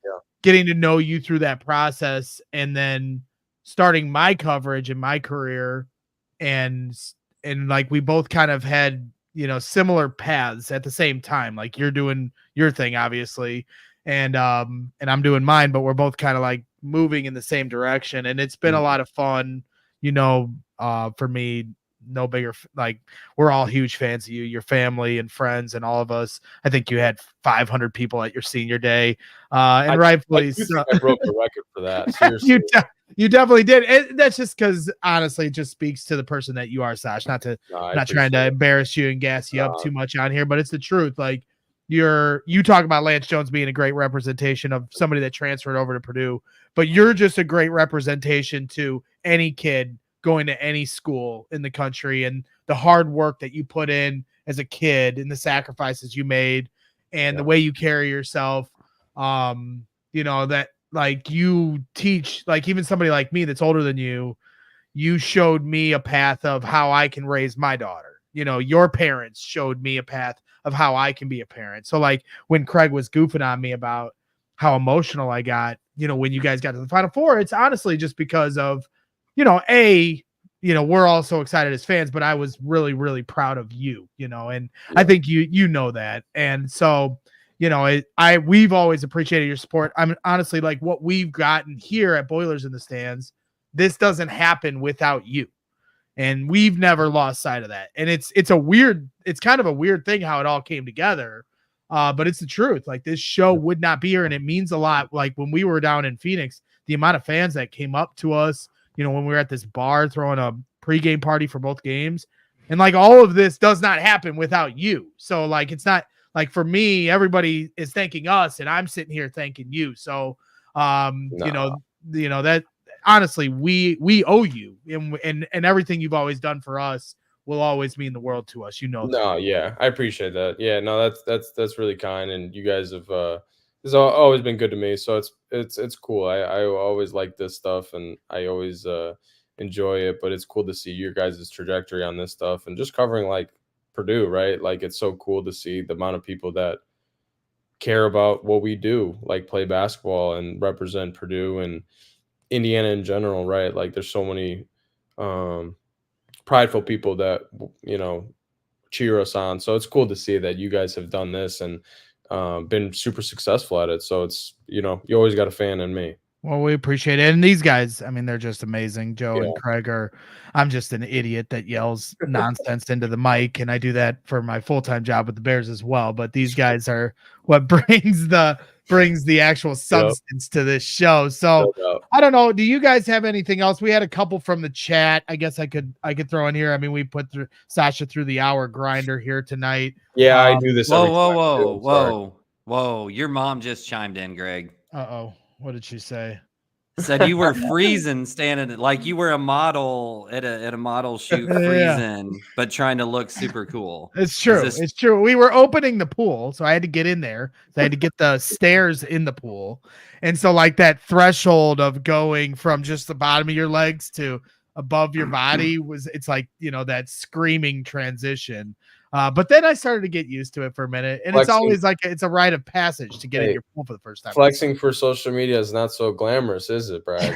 getting to know you through that process, and then starting my coverage in my career, and like we both kind of had similar paths at the same time. Like you're doing your thing, obviously, and I'm doing mine, but we're both kind of like moving in the same direction, and it's been a lot of fun. For me, no bigger, like we're all huge fans of you, your family and friends, and all of us. I think you had 500 people at your senior day, and rightfully so. I broke the record for that. Seriously. You definitely did. That's just because honestly, it just speaks to the person that you are, Sash. Not trying to embarrass you and gas you up too much on here, but it's the truth. Like you talk about Lance Jones being a great representation of somebody that transferred over to Purdue, but you're just a great representation to any kid going to any school in the country, and the hard work that you put in as a kid and the sacrifices you made and the way you carry yourself. That like you teach, like even somebody like me that's older than you showed me a path of how I can raise my daughter. Your parents showed me a path of how I can be a parent. So like when Kraig was goofing on me about how emotional I got, when you guys got to the Final Four, it's honestly just because of, we're all so excited as fans, but I was really, really proud of you, and I think you know that. And so, we've always appreciated your support. I'm honestly like what we've gotten here at Boilers in the Stands. This doesn't happen without you. And we've never lost sight of that. And it's kind of a weird thing how it all came together. But it's the truth. Like this show would not be here. And it means a lot. Like when we were down in Phoenix, the amount of fans that came up to us, when we were at this bar throwing a pregame party for both games. And like all of this does not happen without you. So like, it's not like for me, everybody is thanking us and I'm sitting here thanking you. So, that honestly, we owe you, and everything you've always done for us will always mean the world to us. Yeah, I appreciate that. Yeah, no, that's really kind, and you guys have it's always been good to me. So it's cool. I always like this stuff, and I always enjoy it. But it's cool to see your guys' trajectory on this stuff, and just covering like Purdue, right? Like it's so cool to see the amount of people that care about what we do, like play basketball and represent Purdue and Indiana in general, right? Like there's so many prideful people that cheer us on. So it's cool to see that you guys have done this and been super successful at it. So it's you always got a fan in me. Well, we appreciate it. And these guys, I mean, they're just amazing. Joe and Kraig I'm just an idiot that yells nonsense into the mic, and I do that for my full-time job with the Bears as well. But these guys are what brings the actual substance to this show. So I don't know. Do you guys have anything else? We had a couple from the chat. I guess I could throw in here. I mean, we put Sasha through the hour grinder here tonight. Yeah, I do this. Whoa. Your mom just chimed in, Greg. Uh-oh. What did she say? Said you were freezing, standing like you were a model at a model shoot, freezing, but trying to look super cool. It's true. It's true. We were opening the pool, so I had to get in there. So I had to get the stairs in the pool, and so like that threshold of going from just the bottom of your legs to above your body it's like that screaming transition. But then I started to get used to it for a minute, and it's always like it's a rite of passage to get in your pool for the first time. Flexing for social media is not so glamorous, is it, Brad?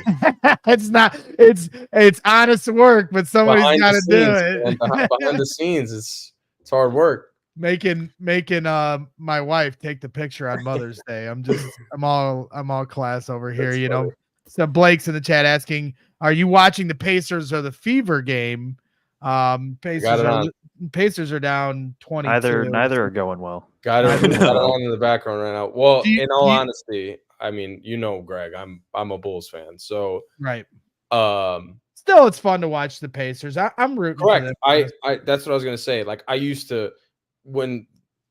It's not. It's honest work, but somebody's got to do it. Behind the scenes, it's hard work. Making my wife take the picture on Mother's Day. I'm all class over here. Funny. So Blake's in the chat asking, "Are you watching the Pacers or the Fever game?" Pacers are down 22. Neither are going well. Got it on in the background right now. Well, in all honesty, I mean, Greg, I'm a Bulls fan, so right. Still, it's fun to watch the Pacers. I'm rooting. Correct. For them. I that's what I was gonna say. Like I used to, when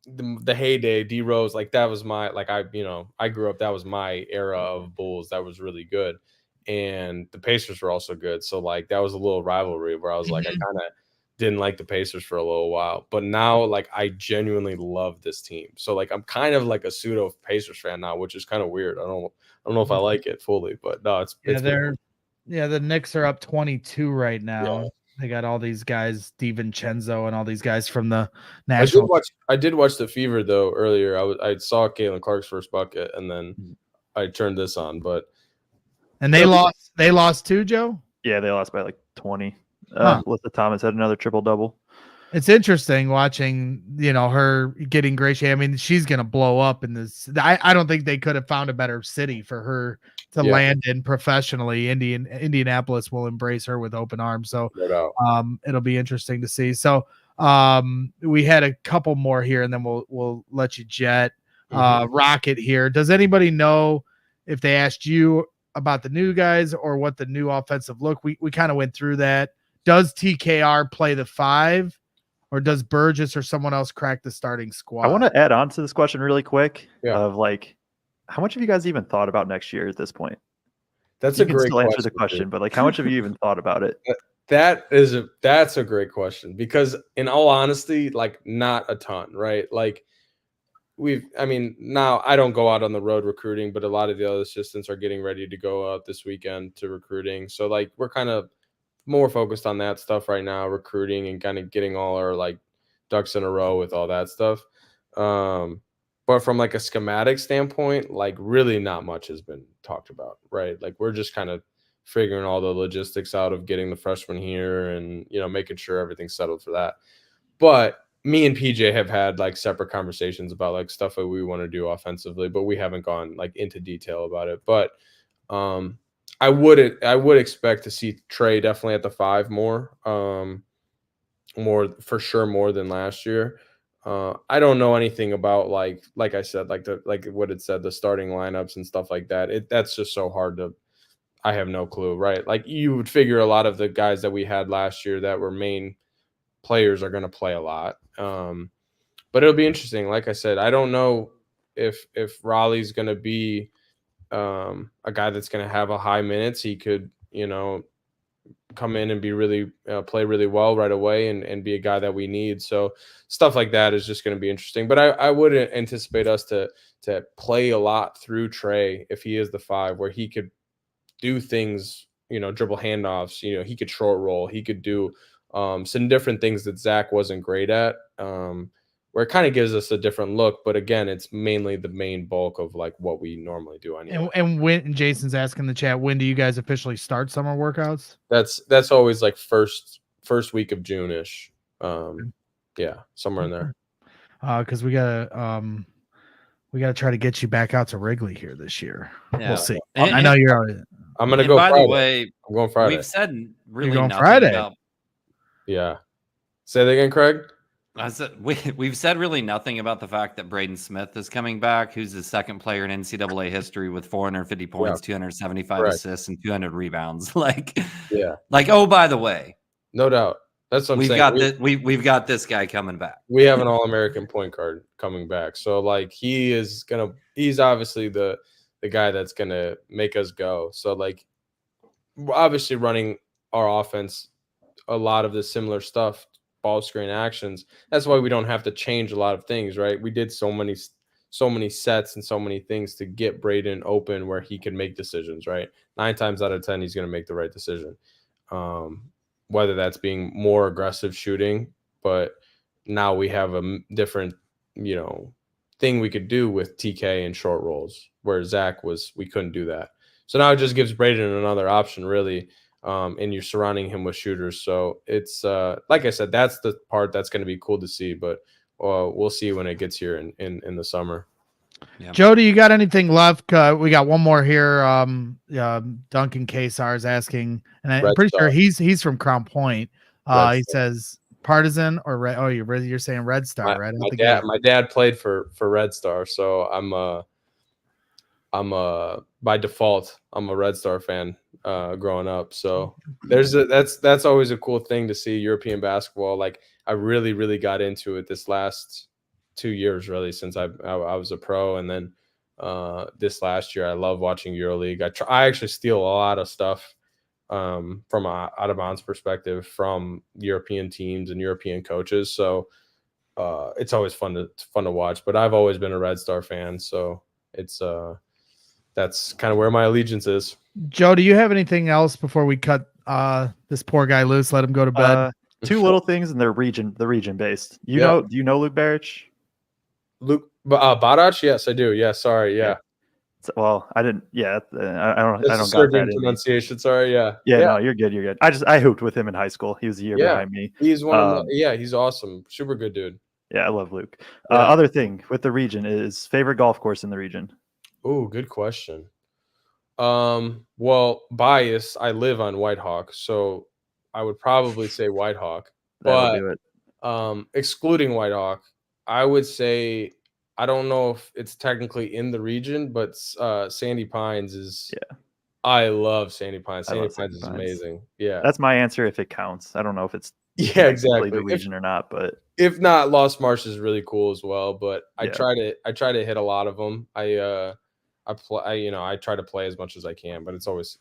the heyday, D Rose, like that was my I grew up. That was my era of Bulls. That was really good, and the Pacers were also good. So like that was a little rivalry where I was like, I kind of didn't like the Pacers for a little while, but now like I genuinely love this team. So like I'm kind of like a pseudo Pacers fan now, which is kind of weird. I don't know if I like it fully, but no, it's the Knicks are up 22 right now. Yeah. They got all these guys, DiVincenzo and all these guys from the national. I did watch the Fever though earlier. I saw Caitlin Clark's first bucket, and then I turned this on. And they lost too, Joe. Yeah, they lost by like 20. Alyssa Thomas had another triple-double. It's interesting watching, her getting great shape. I mean, she's going to blow up in this. I don't think they could have found a better city for her to land in professionally. Indianapolis will embrace her with open arms. So it'll be interesting to see. So we had a couple more here, and then we'll let you jet. Rocket here. Does anybody know if they asked you about the new guys or what the new offensive look? We kind of went through that. Does TKR play the 5? or does Burgess or someone else crack the starting squad? I want to add on to this question really quick of like, how much have you guys even thought about next year at this point? That's you a can great still question, answer the question, dude. but like, how much have you even thought about it? That's a great question, because in all honesty, like not a ton, right? Like now I don't go out on the road recruiting, but a lot of the other assistants are getting ready to go out this weekend to recruiting. So like we're kind of more focused on that stuff right now, recruiting and kind of getting all our like ducks in a row with all that stuff. But from like a schematic standpoint, like really not much has been talked about, right? Like we're just kind of figuring all the logistics out of getting the freshmen here and, making sure everything's settled for that. But me and PJ have had like separate conversations about like stuff that we want to do offensively, but we haven't gone like into detail about it. But I would expect to see Trey definitely at the 5 more for sure, more than last year. I don't know anything about like I said, like what it said, the starting lineups and stuff like that. That's just so hard to. I have no clue, right? Like you would figure a lot of the guys that we had last year that were main players are going to play a lot. But it'll be interesting. Like I said, I don't know if Raleigh's going to be a guy that's going to have a high minutes. He could, come in and be really play really well right away and be a guy that we need. So stuff like that is just going to be interesting. But I would anticipate us to play a lot through Trey if he is the 5, where he could do things, dribble handoffs, he could short roll, he could do some different things that Zach wasn't great at, where it kind of gives us a different look. But again, it's mainly the main bulk of like what we normally do anyway. And when Jason's asking in the chat, when do you guys officially start summer workouts? That's always like first week of June-ish. Yeah, somewhere in there. Because we gotta try to get you back out to Wrigley here this year. Yeah. We'll see. And, I know you're already. I'm gonna go. By Friday. the way, I'm going Friday. We've said really going nothing Friday? about. Yeah. Say that again, Craig. I said we've said really nothing about the fact that Braden Smith is coming back, who's the second player in NCAA history with 450 points, 275 assists, and 200 rebounds. Oh, by the way, no doubt. That's what I'm saying. We've got this guy coming back. We have an All-American point guard coming back. So like he's obviously the guy that's gonna make us go. So like we're obviously running our offense a lot of the similar stuff, ball screen actions. That's why we don't have to change a lot of things, right? We did so many sets and so many things to get Braden open where he could make decisions, right? 9 times out of 10, he's going to make the right decision. Whether that's being more aggressive shooting, but now we have a different, thing we could do with TK and short rolls, where Zach we couldn't do that. So now it just gives Braden another option, really. And you're surrounding him with shooters. So it's like I said, that's the part that's going to be cool to see, but we'll see when it gets here in the summer. Yeah. Jody, you got anything left? We got one more here. Duncan Kesar is asking, and I'm pretty sure he's from Crown Point. He says Partizan or Red. Oh, you're saying Red Star, right? My dad played for Red Star, so I'm by default I'm a Red Star fan growing up. So that's always a cool thing to see European basketball. Like I really got into it this last 2 years, really, since I was a pro, and then this last year I love watching EuroLeague. I actually steal a lot of stuff from an out of bounds perspective from European teams and European coaches. So it's always fun to watch. But I've always been a Red Star fan, so it's that's kind of where my allegiance is. Joe, do you have anything else before we cut this poor guy loose? Let him go to bed. 2 little things, and they're the region based. Do you know Luke Barich? Luke Badac? Yes, I do. Yeah, sorry. Yeah. Well, I didn't. Yeah, I don't got that pronunciation. Sorry. Yeah. No, you're good. I hooped with him in high school. He was a year behind me. He's one of the. He's awesome. Super good dude. Yeah, I love Luke. Other thing with the region is favorite golf course in the region. Oh, good question. Well, bias. I live on Whitehawk, so I would probably say Whitehawk. That'll do it. Excluding Whitehawk, I would say I don't know if it's technically in the region, but Sandy Pines is. Yeah. I love Sandy Pines. Sandy Pines is amazing. Yeah. That's my answer if it counts. I don't know if it's Yeah, exactly. The region or not, but if not, Lost Marsh is really cool as well. But I Yeah. try to hit a lot of them. I try to play as much as I can, but it's always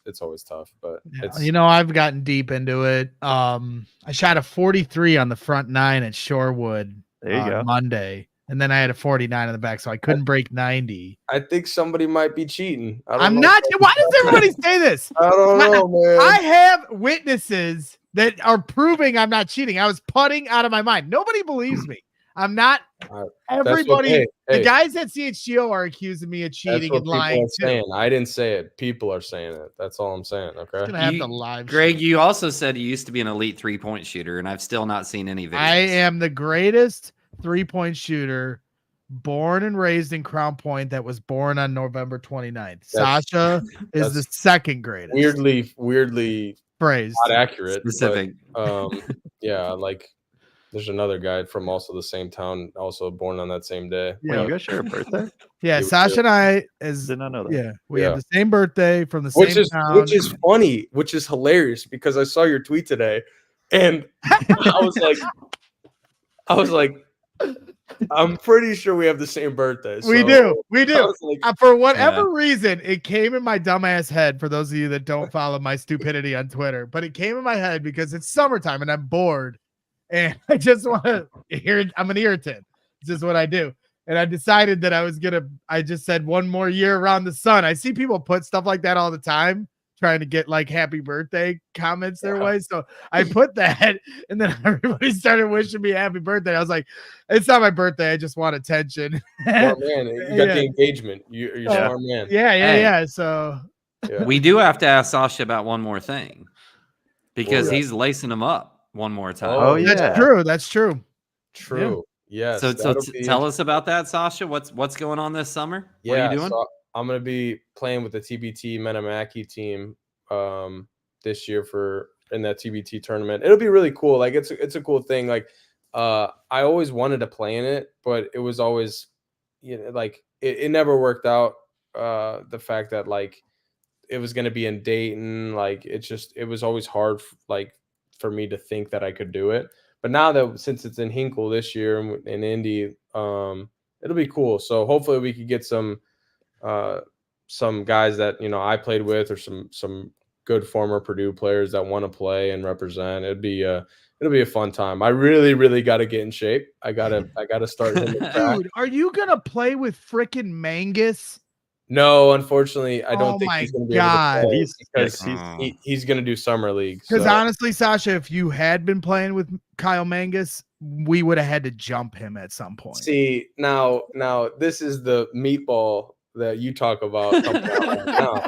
tough. But it's I've gotten deep into it. I shot a 43 on the front 9 at Shorewood there you go. Monday, and then I had a 49 on the back, so I couldn't break 90. I think somebody might be cheating. I'm not. Why does everybody say this? I don't know, man. I have witnesses that are proving I'm not cheating. I was putting out of my mind. Nobody believes me. I'm not. Everybody, the guys at CHGO are accusing me of cheating and lying too. Saying. I didn't say it. People are saying it. That's all I'm saying. Okay. Gonna have to live. Greg, you also said you used to be an elite 3-point shooter, and I've still not seen any videos. I am the greatest 3-point shooter, born and raised in Crown Point. That was born on November 29th. Sasha is the second greatest. Weirdly phrased, not accurate, specific. But, yeah, like. There's another guy from also the same town, also born on that same day. Yeah, you guys share a birthday? Yeah, Sasha and I did not know that. Yeah, we have the same birthday from the same town. Which is funny, which is hilarious because I saw your tweet today, and I was like, I'm pretty sure we have the same birthday. So we do. Like, for whatever reason, it came in my dumbass head. For those of you that don't follow my stupidity on Twitter, but it came in my head because it's summertime and I'm bored. And I just want to hear. I'm an irritant. This is what I do. And I decided that I just said one more year around the sun. I see people put stuff like that all the time, trying to get like happy birthday comments their way. So I put that, and then everybody started wishing me happy birthday. I was like, it's not my birthday. I just want attention. Oh, man, you got the engagement. You're a smart man. Yeah. So we do have to ask Sasha about one more thing because he's lacing them up. One more time. Oh, yeah. That's true. True. Yeah. So tell us about that, Sasha. What's going on this summer? What are you doing? So I'm going to be playing with the TBT Metamaki team this year in that TBT tournament. It'll be really cool. Like it's a cool thing. Like I always wanted to play in it, but it was always like it never worked out. The fact that like it was going to be in Dayton, like it was always hard for me to think that I could do it. But now that since it's in Hinkle this year in Indy, it'll be cool. So hopefully we could get some guys that I played with or some good former Purdue players that want to play and represent. It'll be a fun time. I really got to get in shape. I gotta start. Dude, are you gonna play with frickin' Mangus? No, unfortunately, I don't think he's going to be able to play because he's going to do summer league. Because honestly, Sasha, if you had been playing with Kyle Mangus, we would have had to jump him at some point. See, now this is the meatball that you talk about. Now.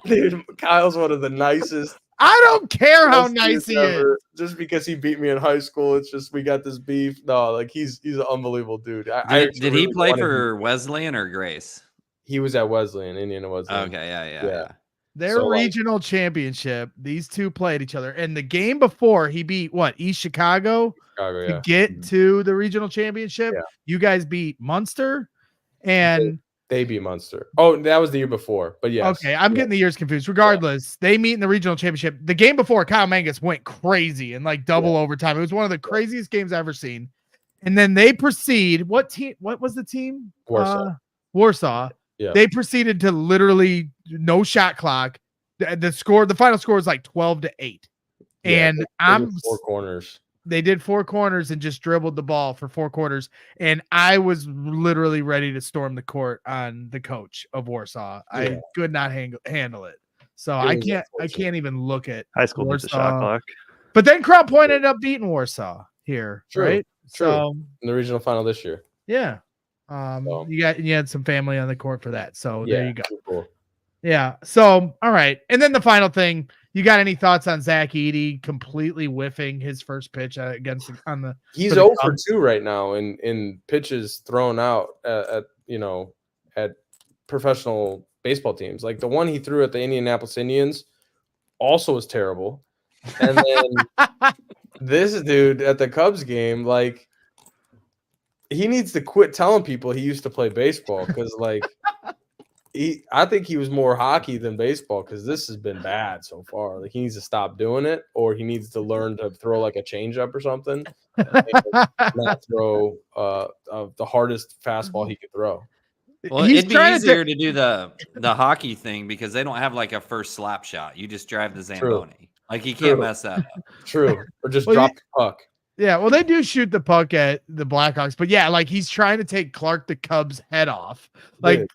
Dude, Kyle's one of the nicest. I don't care how nice he is. Just because he beat me in high school, it's just we got this beef. No, like he's an unbelievable dude. Did he play for Wesleyan or Grace? He was at Wesleyan, Indiana Wesleyan. Okay, yeah. Their regional championship, these two played each other. And the game before, he beat East Chicago to get to the regional championship. Yeah. You guys beat Munster, and they beat Munster. Oh, that was the year before. But yes. Okay, I'm getting the years confused. Regardless, they meet in the regional championship. The game before, Kyle Mangus went crazy and like double overtime. It was one of the craziest games I've ever seen. And then they proceed. What was the team? Warsaw. Yeah. They proceeded to literally no shot clock. The final score was like 12-8. Yeah, and I'm 4 corners. They did 4 corners and just dribbled the ball for 4 quarters. And I was literally ready to storm the court on the coach of Warsaw. Yeah. I could not handle it. So I can't even look at high school with the shot clock. But then Crown Point ended up beating Warsaw here, right? True. So in the regional final this year. Yeah. You had some family on the court for that. So there you go. Cool. Yeah. So, all right. And then the final thing, you got any thoughts on Zach Edey completely whiffing his first pitch against on the? He's 0 for 2 right now in pitches thrown out at professional baseball teams. Like the one he threw at the Indianapolis Indians also was terrible. And then this dude at the Cubs game, like, he needs to quit telling people he used to play baseball because, like, I think he was more hockey than baseball because this has been bad so far. Like he needs to stop doing it, or he needs to learn to throw like a changeup or something, and not throw the hardest fastball he could throw. Well, He's it'd be trying to easier to do the hockey thing because they don't have like a first slap shot. You just drive the Zamboni. Like you can't mess that up. True. Or just Well, drop the puck. Yeah, well, they do shoot the puck at the Blackhawks, but yeah, like he's trying to take Clark the Cubs' head off. Like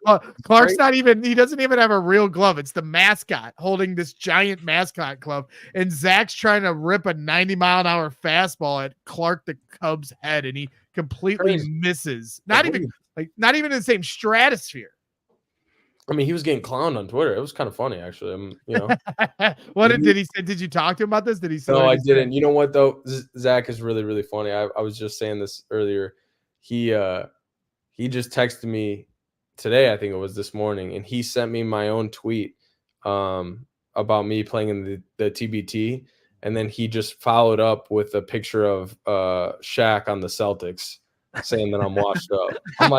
Clark's not even, he doesn't even have a real glove. It's the mascot holding this giant mascot glove, and Zach's trying to rip a 90-mile-an-hour fastball at Clark the Cubs' head, and he completely misses. Not even in the same stratosphere. I mean, he was getting clowned on Twitter. It was kind of funny, actually. What did he say? Did you talk to him about this? Did he say? No, I didn't. You know what though? Zach is really, really funny. I was just saying this earlier. He just texted me today. I think it was this morning, and he sent me my own tweet about me playing in the TBT, and then he just followed up with a picture of Shaq on the Celtics, saying that I'm washed up. I'm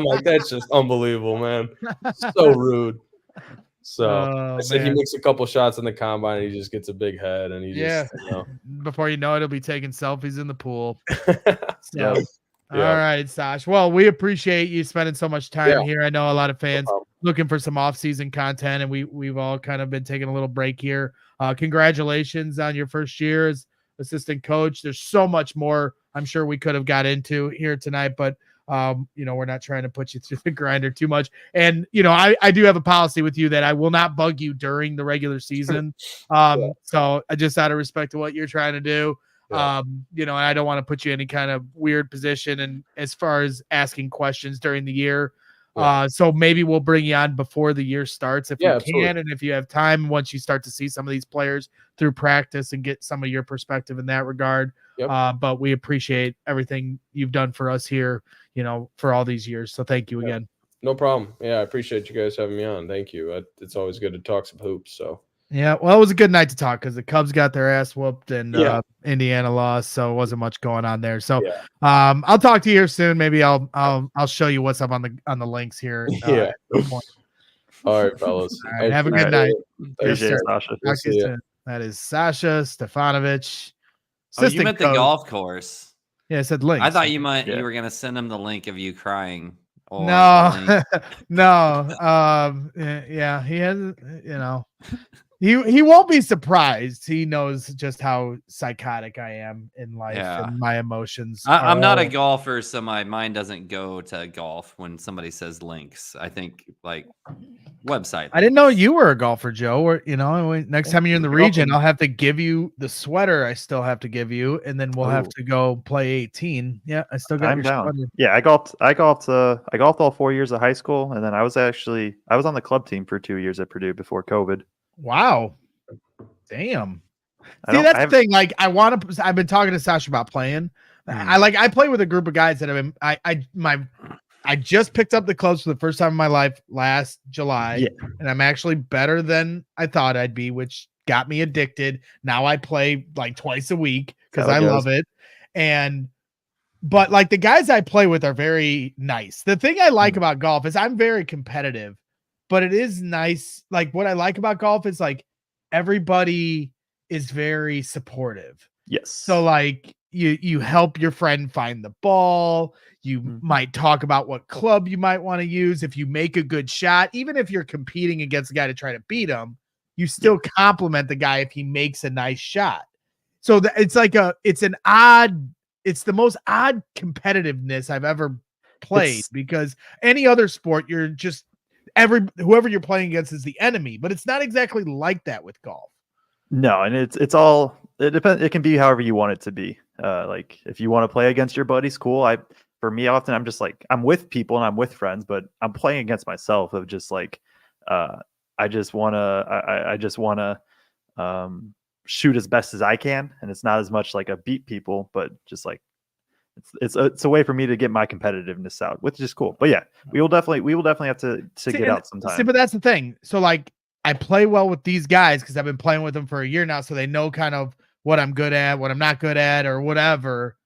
like, that's just unbelievable, man. So rude. So I said he makes a couple shots in the combine and he just gets a big head and he just, before you know it, he'll be taking selfies in the pool. So, all right, Sash. Well, we appreciate you spending so much time here. I know a lot of fans looking for some off-season content, and we've all kind of been taking a little break here. Congratulations on your first year as assistant coach. There's so much more I'm sure we could have got into here tonight, but we're not trying to put you through the grinder too much. And I do have a policy with you that I will not bug you during the regular season. So I just out of respect to what you're trying to do. And I don't want to put you in any kind of weird position and as far as asking questions during the year. So maybe we'll bring you on before the year starts if we can. And if you have time, once you start to see some of these players through practice and get some of your perspective in that regard. But we appreciate everything you've done for us here, for all these years. So thank you again. No problem. Yeah, I appreciate you guys having me on. Thank you. It's always good to talk some hoops. So yeah, well, it was a good night to talk because the Cubs got their ass whooped and Indiana lost, so it wasn't much going on there. So I'll talk to you here soon. Maybe I'll show you what's up on the links here. All right, fellas. All right, have a good night. Appreciate it, Sasha. That is Sasha Stefanovic. Oh, you meant the golf course. Yeah, I said links. I thought you were gonna send him the link of you crying. No, no. Yeah, he has. He won't be surprised. He knows just how psychotic I am in life and my emotions. I'm not a golfer, so my mind doesn't go to golf when somebody says links. I think like website. I didn't know you were a golfer, Joe. Or next time you're in the region, I'll have to give you the sweater. I still have to give you, and then we'll have to go play 18. Yeah, I still got your sweater. Yeah, I golfed all 4 years of high school, and then I was on the club team for 2 years at Purdue before COVID. Wow. Damn. See, that's the thing. Like, I've been talking to Sasha about playing. I play with a group of guys that have been, I just picked up the clubs for the first time in my life last July, and I'm actually better than I thought I'd be, which got me addicted. Now I play like twice a week because I love it. But like the guys I play with are very nice. The thing I like about golf is I'm very competitive. But it is nice. Like what I like about golf is like everybody is very supportive. Yes. So like you help your friend find the ball. You might talk about what club you might want to use. If you make a good shot, even if you're competing against a guy to try to beat him, you still compliment the guy if he makes a nice shot. So it's the most odd competitiveness I've ever played because any other sport, you're just, whoever you're playing against is the enemy, but it's not exactly like that with golf. No, and it depends. It can be however you want it to be. Like if you want to play against your buddies, cool. For me, often I'm just like, I'm with people and I'm with friends, but I'm playing against myself of just like, I just want to shoot as best as I can. And it's not as much like a beat people, but just like, it's a way for me to get my competitiveness out, which is cool. But yeah, we will definitely have to get out sometime. See, but that's the thing. So like I play well with these guys because I've been playing with them for a year now, so they know kind of what I'm good at, what I'm not good at, or whatever.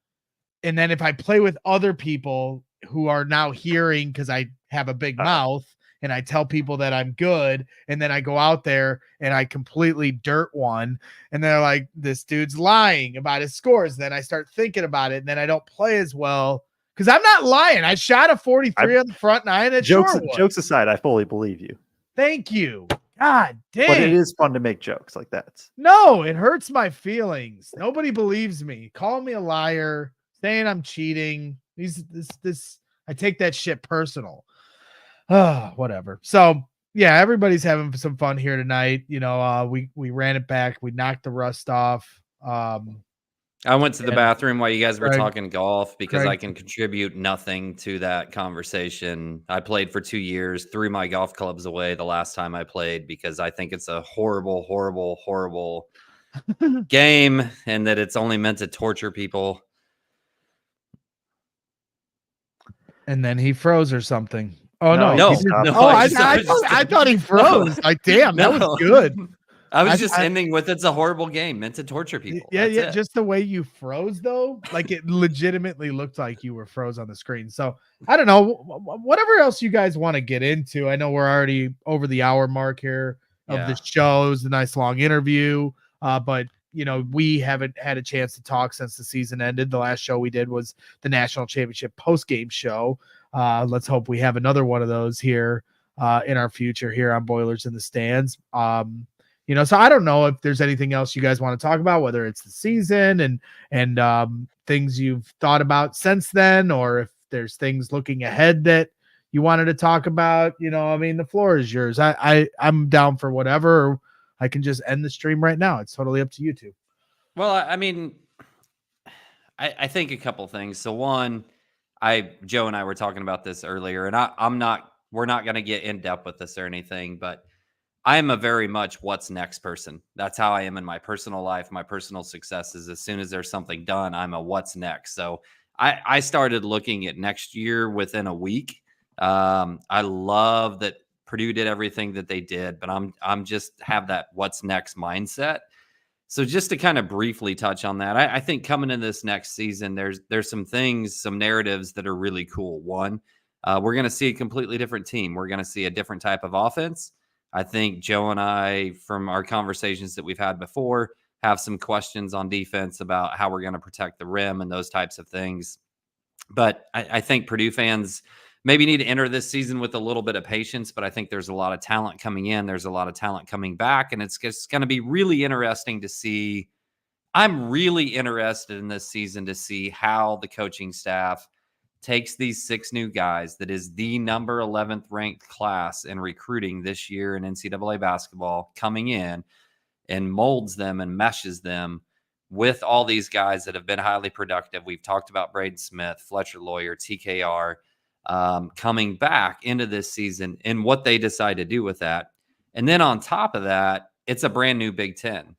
And then if I play with other people who are now hearing because I have a big mouth and I tell people that I'm good, and then I go out there and I completely dirt one, and they're like, this dude's lying about his scores. Then I start thinking about it, and then I don't play as well because I'm not lying. I shot a 43 on the front nine at Shorewood. Jokes aside, I fully believe you. Thank you. God dang. But it is fun to make jokes like that. No, it hurts my feelings. Nobody believes me. Call me a liar, saying I'm cheating. I take that shit personal. Whatever. So yeah, everybody's having some fun here tonight. You know, we ran it back. We knocked the rust off. I went to the bathroom while you guys were Kraig, talking golf because Kraig. I can contribute nothing to that conversation. I played for 2 years, threw my golf clubs away the last time I played because I think it's a horrible, horrible, horrible game and that it's only meant to torture people. And then he froze or something. Oh, No, no. I I thought he froze. Like, damn, that was good. I was just ending with it's a horrible game meant to torture people. Yeah, That's it. just the way you froze, though, like it legitimately looked like you were froze on the screen. So I don't know, whatever else you guys want to get into. I know we're already over the hour mark here of the show. It was a nice long interview, but you know, we haven't had a chance to talk since the season ended. The last show we did was the national championship post-game show. Let's hope we have another one of those here in our future here on Boilers in the Stands. You know, so I don't know if there's anything else you guys want to talk about, whether it's the season and things you've thought about since then, or if there's things looking ahead that you wanted to talk about. You know, I mean, the floor is yours. I'm down for whatever. Or I can just end the stream right now. It's totally up to you two. Well, I mean, I think a couple things. So one, Joe and I were talking about this earlier, and we're not going to get in depth with this or anything, but I am a very much what's next person. That's how I am in my personal life. My personal successes, as soon as there's something done, I'm a what's next. So I started looking at next year within a week. I love that Purdue did everything that they did, but I'm just have that what's next mindset. So just to kind of briefly touch on that, I think coming in this next season, there's some things, some narratives that are really cool. One, we're going to see a completely different team. We're going to see a different type of offense. I think Joe and I, from our conversations that we've had before, have some questions on defense about how we're going to protect the rim and those types of things. But I think Purdue fans maybe need to enter this season with a little bit of patience, but I think there's a lot of talent coming in. There's a lot of talent coming back, and it's just going to be really interesting to see. I'm really interested in this season to see how the coaching staff takes these 6 new guys that is the number 11th ranked class in recruiting this year in NCAA basketball coming in and molds them and meshes them with all these guys that have been highly productive. We've talked about Braden Smith, Fletcher Lawyer, TKR coming back into this season and what they decide to do with that. And then on top of that, it's a brand new Big Ten.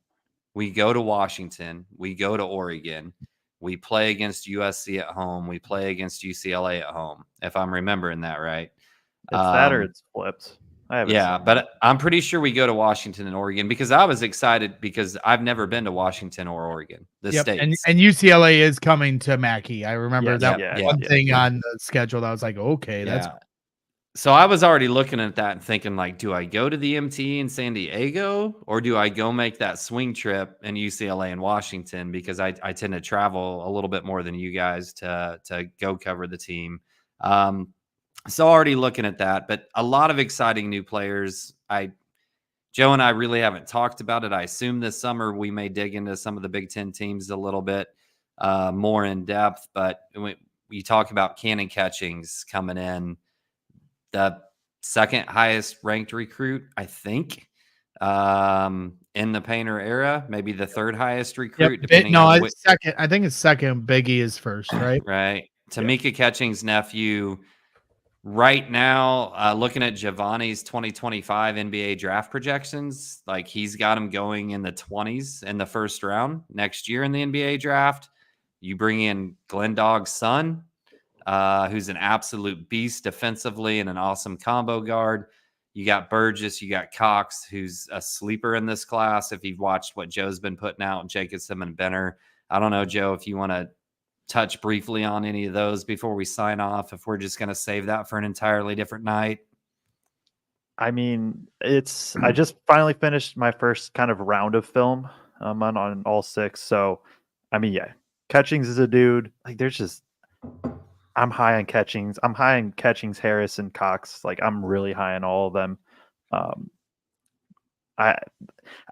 We go to Washington, we go to Oregon. We play against USC at home. We play against UCLA at home, if I'm remembering that right. It's that or it's flipped. But I'm pretty sure we go to Washington and Oregon because I was excited because I've never been to Washington or Oregon, the states. And UCLA is coming to Mackey. I remember one thing on the schedule that I was like, okay, that's cool. So I was already looking at that and thinking, like, do I go to the MT in San Diego or do I go make that swing trip in UCLA and Washington? Because I tend to travel a little bit more than you guys to go cover the team. So already looking at that, but a lot of exciting new players. Joe and I really haven't talked about it. I assume this summer we may dig into some of the Big Ten teams a little bit more in depth, but we talk about Cannon Catchings coming in. The second highest ranked recruit, I think, in the Painter era, maybe the third highest recruit. Second. I think it's second. Biggie is first, right? Right. Tamika Catchings' nephew. Right now, looking at Giovanni's 2025 NBA draft projections, like he's got him going in the 20s in the first round next year in the NBA draft. You bring in Glenn Dogg's son, who's an absolute beast defensively and an awesome combo guard. You got Burgess, you got Cox, who's a sleeper in this class. If you've watched what Joe's been putting out, Jacobson and Benner. I don't know, Joe, if you want to touch briefly on any of those before we sign off, if we're just going to save that for an entirely different night. I mean, I just finally finished my first kind of round of film on all 6. So, I mean, yeah, Catchings is a dude. Like, I'm high on Catchings. I'm high on Catchings, Harris, and Cox. Like, I'm really high on all of them. Um, I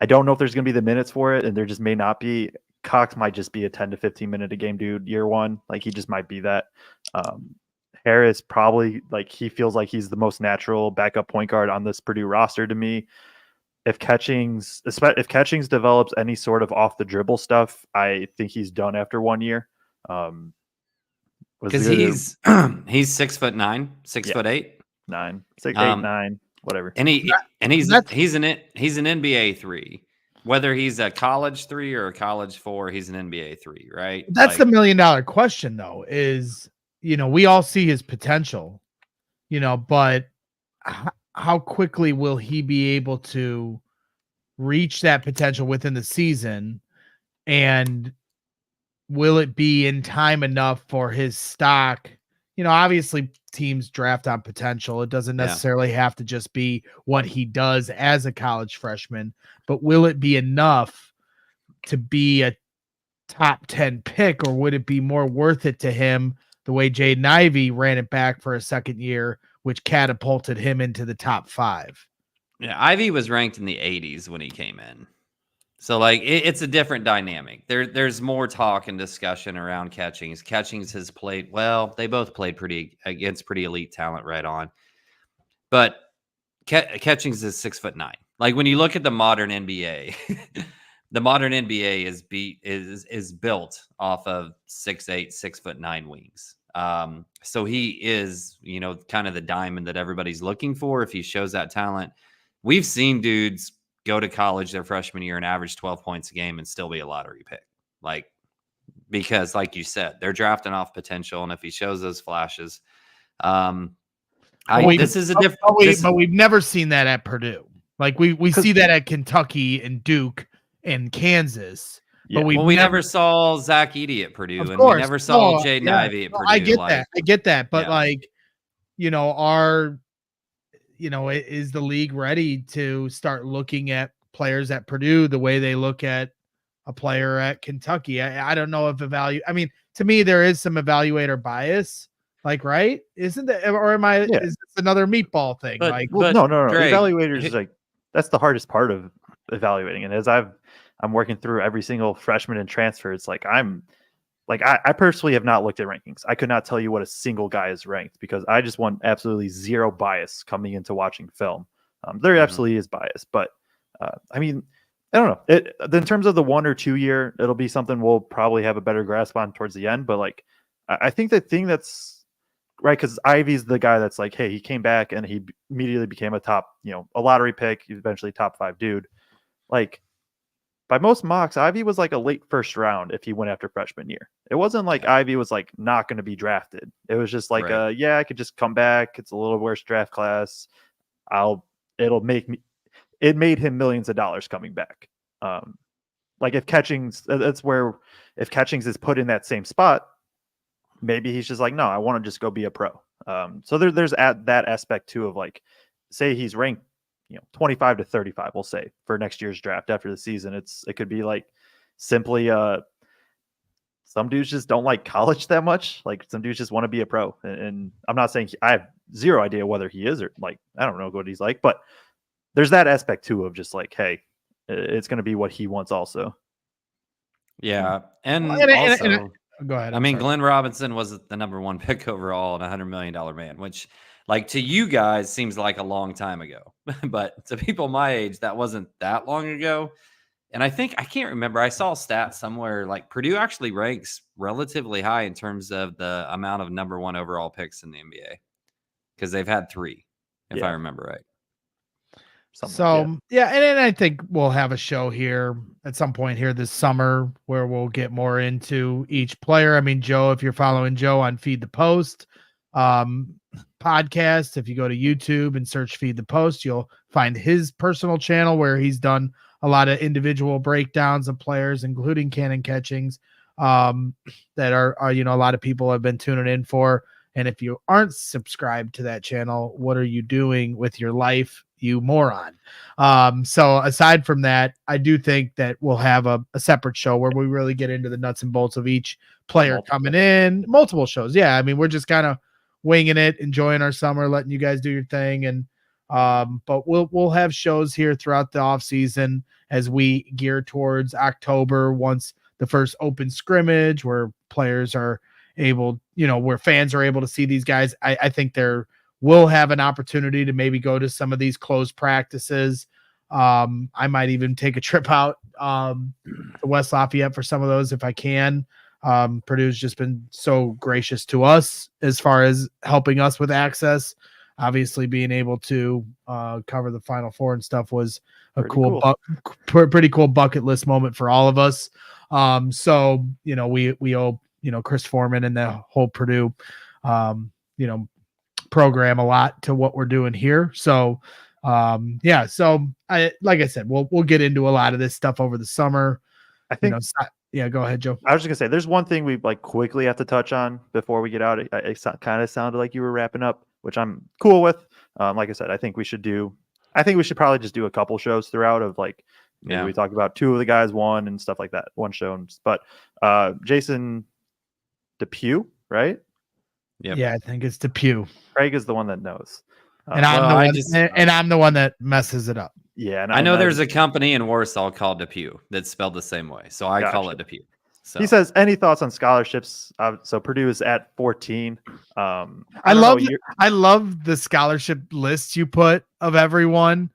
don't know if there's going to be the minutes for it, and there just may not be. Cox might just be a 10 to 15 minute a game dude year one. Like, he just might be that. Harris probably, like, he feels like he's the most natural backup point guard on this Purdue roster to me. If Catchings develops any sort of off the dribble stuff, I think he's done after 1 year. Because he's 6'9", 6'8", 9, 6, 8, 9, whatever. And he's an NBA 3. Whether he's a college 3 or a college 4, he's an NBA 3, right? That's the $1 million question, though, is, we all see his potential, but how quickly will he be able to reach that potential within the season? And will it be in time enough for his stock? Obviously teams draft on potential. It doesn't necessarily have to just be what he does as a college freshman, but will it be enough to be a top 10 pick, or would it be more worth it to him the way Jaden Ivey ran it back for a second year, which catapulted him into the top 5? Yeah, Ivey was ranked in the 80s when he came in. So, like, it's a different dynamic. There's more talk and discussion around Catchings. Catchings has played well. They both played against pretty elite talent right on. But Catchings is 6'9". Like, when you look at the modern NBA, the modern NBA is built off of 6'8", 6'9" wings. So he is, kind of the diamond that everybody's looking for if he shows that talent. We've seen dudes go to college their freshman year and average 12 points a game and still be a lottery pick. Because like you said, they're drafting off potential. And if he shows those flashes, this is a different, but we've never seen that at Purdue. Like we see that at Kentucky and Duke and Kansas. Yeah. But we never saw Zach Edey at Purdue, and we never saw Jaden Ivey at Purdue. I get that. But is the league ready to start looking at players at Purdue the way they look at a player at Kentucky? I don't know if to me, there is some evaluator bias, right? Isn't that, or am I, is this another meatball thing? No. Kraig, evaluators that's the hardest part of evaluating. And as I'm working through every single freshman and transfer, it's like, I personally have not looked at rankings. I could not tell you what a single guy is ranked because I just want absolutely zero bias coming into watching film. There absolutely is bias, but I don't know. In terms of the 1 or 2 year, it'll be something we'll probably have a better grasp on towards the end. But I think the thing that's right, because Ivey's the guy that's like, hey, he came back and he immediately became a top, a lottery pick, eventually top 5 dude. By most mocks, Ivey was like a late first round if he went after freshman year. It wasn't like Ivey was not going to be drafted. It was just I could just come back. It's a little worse draft class. It made him millions of dollars coming back. If Catchings, if Catchings is put in that same spot, maybe he's just like, no, I want to just go be a pro. So there's that aspect too of say he's ranked 25 to 35, we'll say, for next year's draft after the season. It could be simply some dudes just don't like college that much. Some dudes just want to be a pro. And I'm not saying I have zero idea whether he is or I don't know what he's like, but there's that aspect too of just hey, it's going to be what he wants also. Yeah. And go ahead. Glenn Robinson was the number 1 pick overall and $100 million man, which to you guys seems like a long time ago, but to people my age, that wasn't that long ago. And I can't remember. I saw a stat somewhere Purdue actually ranks relatively high in terms of the amount of number 1 overall picks in the NBA because they've had 3, if I remember right. And I think we'll have a show here at some point here this summer where we'll get more into each player. Joe, if you're following Joe on Feed the Post podcast, if you go to YouTube and search Feed the Post, you'll find his personal channel where he's done a lot of individual breakdowns of players, including Cannon Catchings, that are a lot of people have been tuning in for. And if you aren't subscribed to that channel, what are you doing with your life? you moron. So aside from that, I do think that we'll have a separate show where we really get into the nuts and bolts of each player coming in. Multiple shows. Yeah. I mean, we're just kind of winging it, enjoying our summer, letting you guys do your thing. And but we'll have shows here throughout the off season as we gear towards October, once the first open scrimmage where players are able, where fans are able to see these guys. I think we'll have an opportunity to maybe go to some of these closed practices. I might even take a trip out to West Lafayette for some of those if I can. Purdue's just been so gracious to us as far as helping us with access. Obviously, being able to cover the Final Four and stuff was a pretty cool bucket list moment for all of us. So we owe Chris Foreman and the whole Purdue program a lot to what we're doing here. So so like I said, we'll get into a lot of this stuff over the summer. I think go ahead, Joe. I was just gonna say there's one thing we quickly have to touch on before we get out. It kind of sounded like you were wrapping up, which I'm cool with. Like I said, I think we should probably just do a couple shows throughout of we talk about two of the guys, one and stuff like that, one show. But Jason DePew, right? Yep. Yeah, I think it's DePew. Kraig is the one that knows. And I'm the one that messes it up. Yeah, and I know there's a company in Warsaw called DePew that's spelled the same way, so I call it DePew. So he says, any thoughts on scholarships? So Purdue is at 14. I love the scholarship list you put of everyone,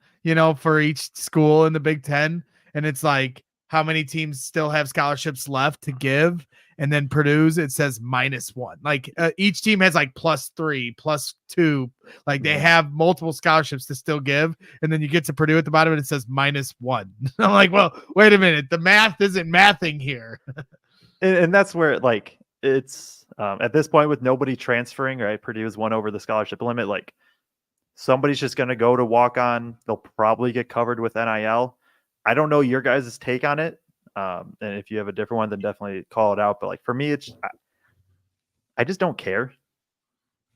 for each school in the Big Ten, and it's like how many teams still have scholarships left to give. And then Purdue's, it says -1. Like each team has +3, +2. Like they have multiple scholarships to still give. And then you get to Purdue at the bottom and it says -1. I'm like, well, wait a minute. The math isn't mathing here. and that's where it's at this point with nobody transferring, right? Purdue has won over the scholarship limit. Somebody's just going to go to walk on. They'll probably get covered with NIL. I don't know your guys' take on it. And if you have a different one, then definitely call it out. But for me, I just don't care.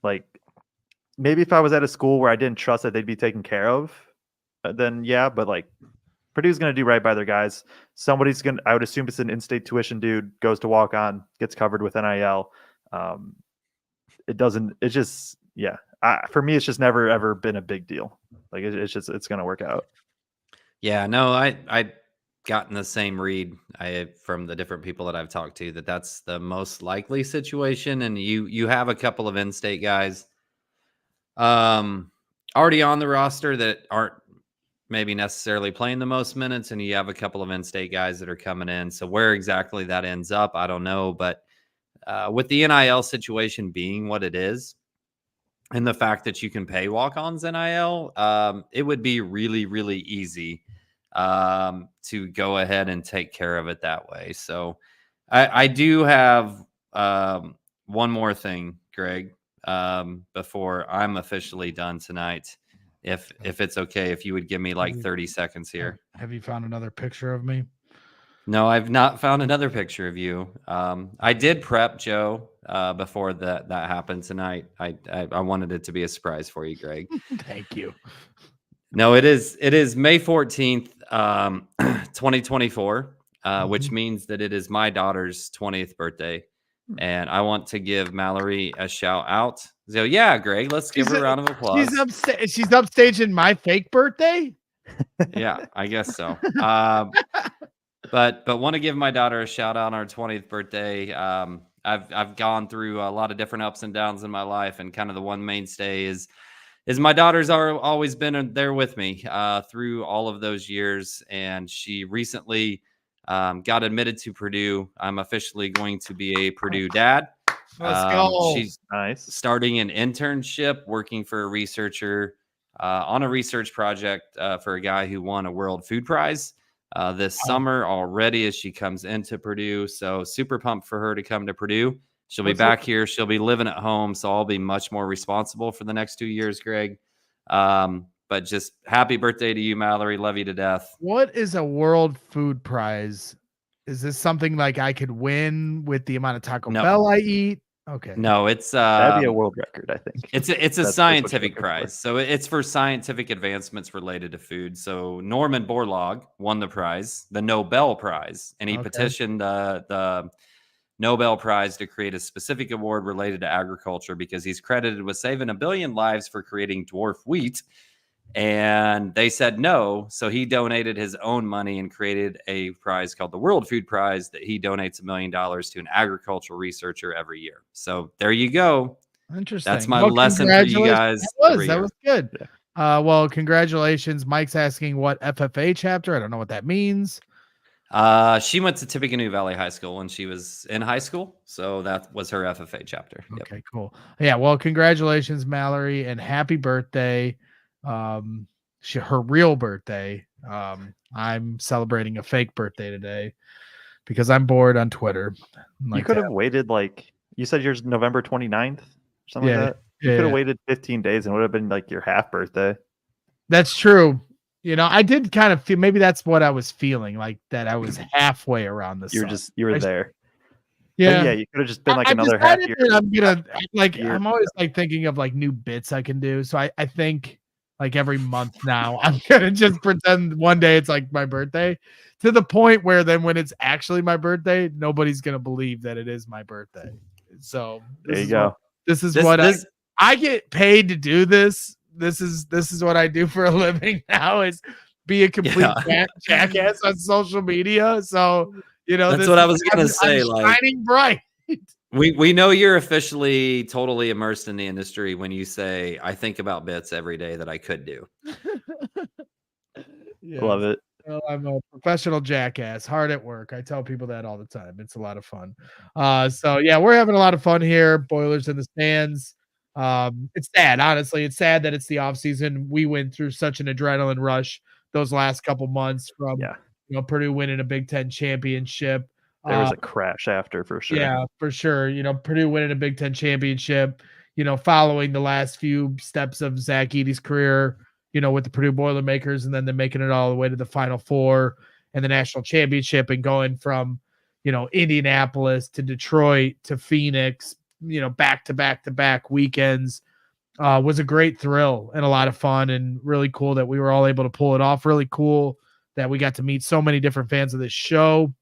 Maybe if I was at a school where I didn't trust that they'd be taken care of, then yeah. But Purdue's going to do right by their guys. Somebody's going to, I would assume it's an in-state tuition dude, goes to walk on, gets covered with NIL. For me, it's just never, ever been a big deal. It's going to work out. Yeah, no, I gotten the same read from the different people that I've talked to that's the most likely situation. And you have a couple of in-state guys already on the roster that aren't maybe necessarily playing the most minutes, and you have a couple of in-state guys that are coming in. So where exactly that ends up, I don't know. But with the NIL situation being what it is, and the fact that you can pay walk-ons NIL, it would be really, really easy to go ahead and take care of it that way. So I do have one more thing, Greg, before I'm officially done tonight. If it's okay, if you would give me 30 seconds here. Have you found another picture of me? No, I've not found another picture of you. I did prep, Joe, before that happened tonight. I wanted it to be a surprise for you, Greg. Thank you. No, it is May 14th, 2024, which means that it is my daughter's 20th birthday. And I want to give Mallory a shout out. So yeah, Greg, let's give her a round of applause. She's upstaging my fake birthday. Yeah, I guess so. But want to give my daughter a shout out on our 20th birthday. I've gone through a lot of different ups and downs in my life, and kind of the one mainstay is my daughter's always been there with me through all of those years. And she recently got admitted to Purdue. I'm officially going to be a Purdue dad. Let's go. She's Nice. starting an internship working for a researcher on a research project for a guy who won a World Food Prize this summer already as she comes into Purdue. So super pumped for her to come to Purdue. She'll be back here. She'll be living at home. So I'll be much more responsible for the next 2 years, Greg. But just happy birthday to you, Mallory. Love you to death. What is a World Food Prize? Is this something like I could win with the amount of Taco Bell I eat? Okay. No, it's That'd be a world record, I think. It's a That's what you're scientific looking for. prize. So it's for scientific advancements related to food. So Norman Borlaug won the prize, the Nobel Prize, and he Okay. petitioned the Nobel Prize to create a specific award related to agriculture because he's credited with saving 1 billion lives for creating dwarf wheat. And they said no. So he donated his own money and created a prize called the World Food Prize that he donates $1 million to an agricultural researcher every year. So there you go. Interesting. That's my lesson for you guys. That was good. Yeah. Well, congratulations. Mike's asking what FFA chapter. I don't know what that means. She went to Tippecanoe Valley High School when she was in high school. So that was her FFA chapter. Yep. Okay, cool. Yeah, well, congratulations, Mallory, and happy birthday. Her real birthday. I'm celebrating a fake birthday today because I'm bored on Twitter. You could have waited, like, you said yours November 29th, something like that. You could have waited 15 days and it would have been like your half birthday. That's true. You know, I did kind of feel maybe that's what I was feeling, like that I was halfway around the You were there. Yeah. But yeah, you could have just been like another half year. I'm gonna I'm always like thinking of like new bits I can do. So I think like every month now I'm gonna just pretend one day it's like my birthday, to the point where then when it's actually my birthday, nobody's gonna believe that it is my birthday. So there you go. This is what I get paid to do this. This is what I do for a living now, is be a complete jackass on social media. So, you know, that's what I was going to say. Like, shining bright. We know you're officially totally immersed in the industry when you say, I think about bits every day that I could do. Yes. Love it. Well, I'm a professional jackass, hard at work. I tell people that all the time. It's a lot of fun. So yeah, we're having a lot of fun here. Boilers in the stands. It's sad, honestly. It's sad that it's the off season. We went through such an adrenaline rush those last couple months from Purdue winning a Big Ten championship. There was a crash after, for sure. Yeah, for sure. You know, Purdue winning a Big Ten championship, you know, following the last few steps of Zach Edey's career, you know, with the Purdue Boilermakers, and then they're making it all the way to the Final Four and the national championship, and going from, you know, Indianapolis to Detroit to Phoenix, you know, back to back weekends, was a great thrill and a lot of fun, and really cool that we were all able to pull it off. Really cool that we got to meet so many different fans of this show.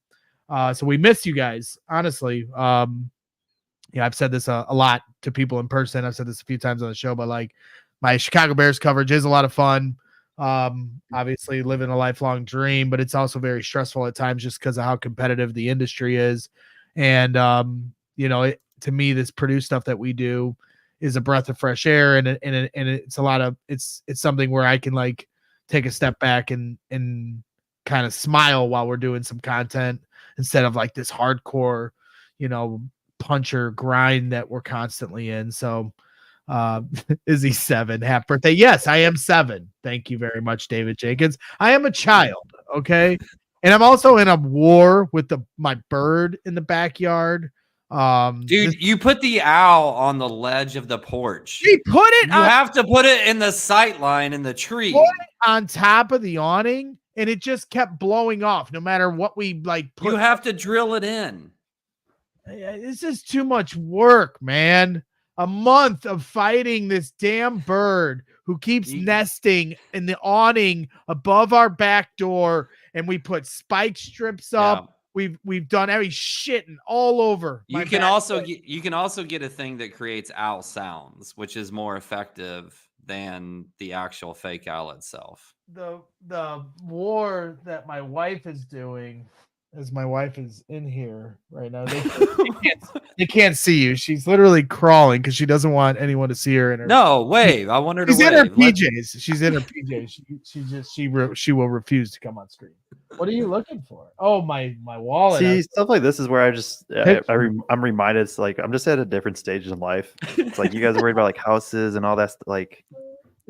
So we miss you guys, honestly. I've said this a lot to people in person. I've said this a few times on the show, but like, my Chicago Bears coverage is a lot of fun. Obviously living a lifelong dream, but it's also very stressful at times just because of how competitive the industry is. And, you know, to me, this Purdue stuff that we do is a breath of fresh air. And it's a lot of, it's something where I can like take a step back and kind of smile while we're doing some content, instead of like this hardcore, you know, puncher grind that we're constantly in. So, is he 7? Half birthday? Yes, I am 7. Thank you very much, David Jenkins. I am a child, okay? And I'm also in a war with my bird in the backyard. Dude, you put the owl on the ledge of the porch. He put it. You have to put it in the sight line in the tree. Put it on top of the awning, and it just kept blowing off. No matter what we like, you have to drill it in. It's just too much work, man. A month of fighting this damn bird who keeps nesting in the awning above our back door, and we put spike strips up. We've done every shit and all over. You can also get a thing that creates owl sounds, which is more effective than the actual fake owl itself. The war that my wife is doing, as my wife is in here right now, they can't see you. She's literally crawling because she doesn't want anyone to see her in her. No, wave. I want her to. She's in her PJs. She's in her PJs. She will refuse to come on screen. What are you looking for? Oh, my wallet. See, stuff like this is where I just I'm reminded. It's like I'm just at a different stage in life. It's like you guys are worried about like houses and all that. Like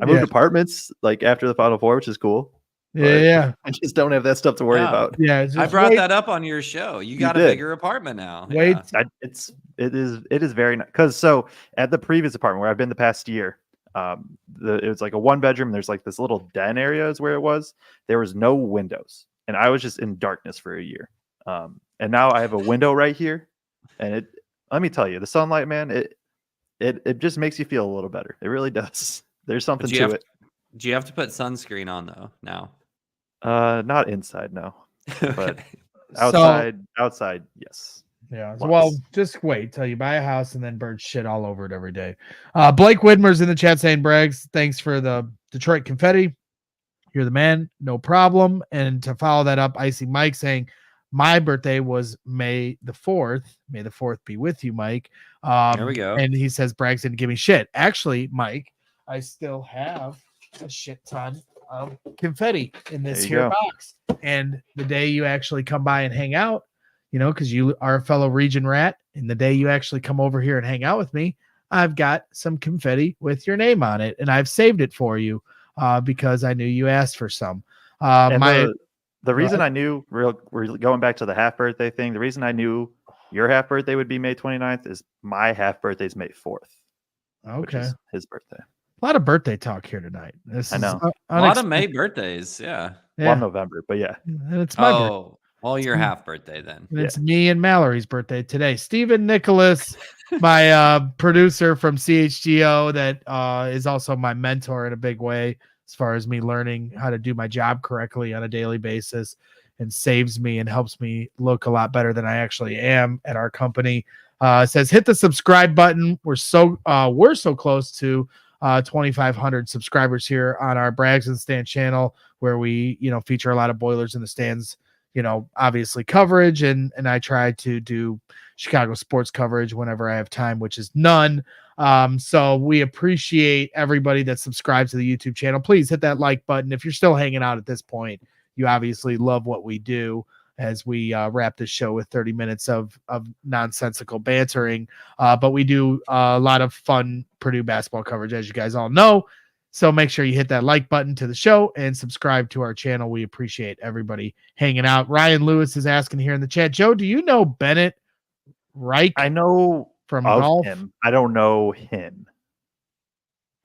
I moved apartments like after the Final Four, which is cool. Yeah. I just don't have that stuff to worry about. Yeah, I brought that up on your show. You got a bigger apartment now. Wait, it is very nice. Because so at the previous apartment where I've been the past year, it was like a 1-bedroom. There's like this little den area is where it was. There was no windows, and I was just in darkness for a year. And now I have a window right here, and let me tell you, the sunlight, man, it just makes you feel a little better. It really does. There's something to it. Do you have to put sunscreen on though now? Not inside, no. But Okay. outside, yes. Yeah. Lots. Well, just wait till you buy a house and then birds shit all over it every day. Blake Widmer's in the chat saying, Braggs, thanks for the Detroit confetti. You're the man. No problem. And to follow that up, Icy Mike saying, my birthday was May the 4th. May the 4th be with you, Mike. There we go. And he says, Braggs didn't give me shit. Actually, Mike, I still have a shit ton of confetti in this here box. And the day you actually come by and hang out, because you are a fellow region rat, and the day you actually come over here and hang out with me, I've got some confetti with your name on it, and I've saved it for you because I knew you asked for some. The reason I knew, we're going back to the half birthday thing, the reason I knew your half birthday would be May 29th is my half birthday is May 4th. Okay. Which is his birthday. A lot of birthday talk here tonight. I know. A lot of May birthdays, yeah. 1 November, but yeah. And it's my birthday. Well, your half birthday then. And it's me and Mallory's birthday today. Stephen Nicholas, my producer from CHGO, that is also my mentor in a big way as far as me learning how to do my job correctly on a daily basis, and saves me and helps me look a lot better than I actually am at our company. Says hit the subscribe button. We're so close to 2,500 subscribers here on our Braggs and Stan channel, where we feature a lot of Boilers in the Stands, obviously coverage, and I try to do Chicago sports coverage whenever I have time, which is none. So we appreciate everybody that subscribes to the YouTube channel. Please hit that like button. If you're still hanging out at this point, you obviously love what we do, as we wrap this show with 30 minutes of nonsensical bantering. But we do a lot of fun Purdue basketball coverage, as you guys all know. So make sure you hit that like button to the show and subscribe to our channel. We appreciate everybody hanging out. Ryan Lewis is asking here in the chat, Joe, do you know Bennett Reich? I know from of golf. Him. I don't know him.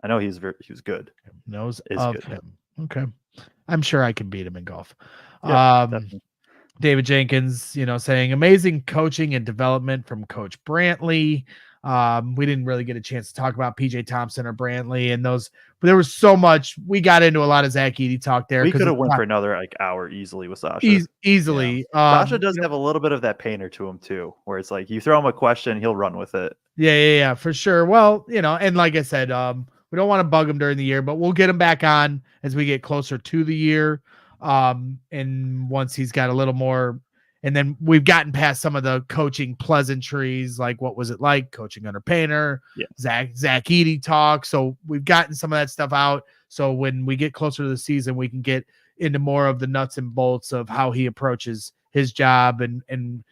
I know he was good. Knows is of good. him. Okay. I'm sure I can beat him in golf. Yeah, definitely. David Jenkins, saying amazing coaching and development from Coach Brantley. We didn't really get a chance to talk about PJ Thompson or Brantley and those, but there was so much. We got into a lot of Zach Edey talk there. We could have went for another hour easily with Sasha. Easily. Yeah. Sasha does have a little bit of that painter to him too, where it's like you throw him a question, he'll run with it. Yeah, for sure. Well, and like I said, we don't want to bug him during the year, but we'll get him back on as we get closer to the year. And once he's got a little more, and then we've gotten past some of the coaching pleasantries, like what was it like coaching under Painter, Zach Edey talk. So we've gotten some of that stuff out. So when we get closer to the season, we can get into more of the nuts and bolts of how he approaches his job and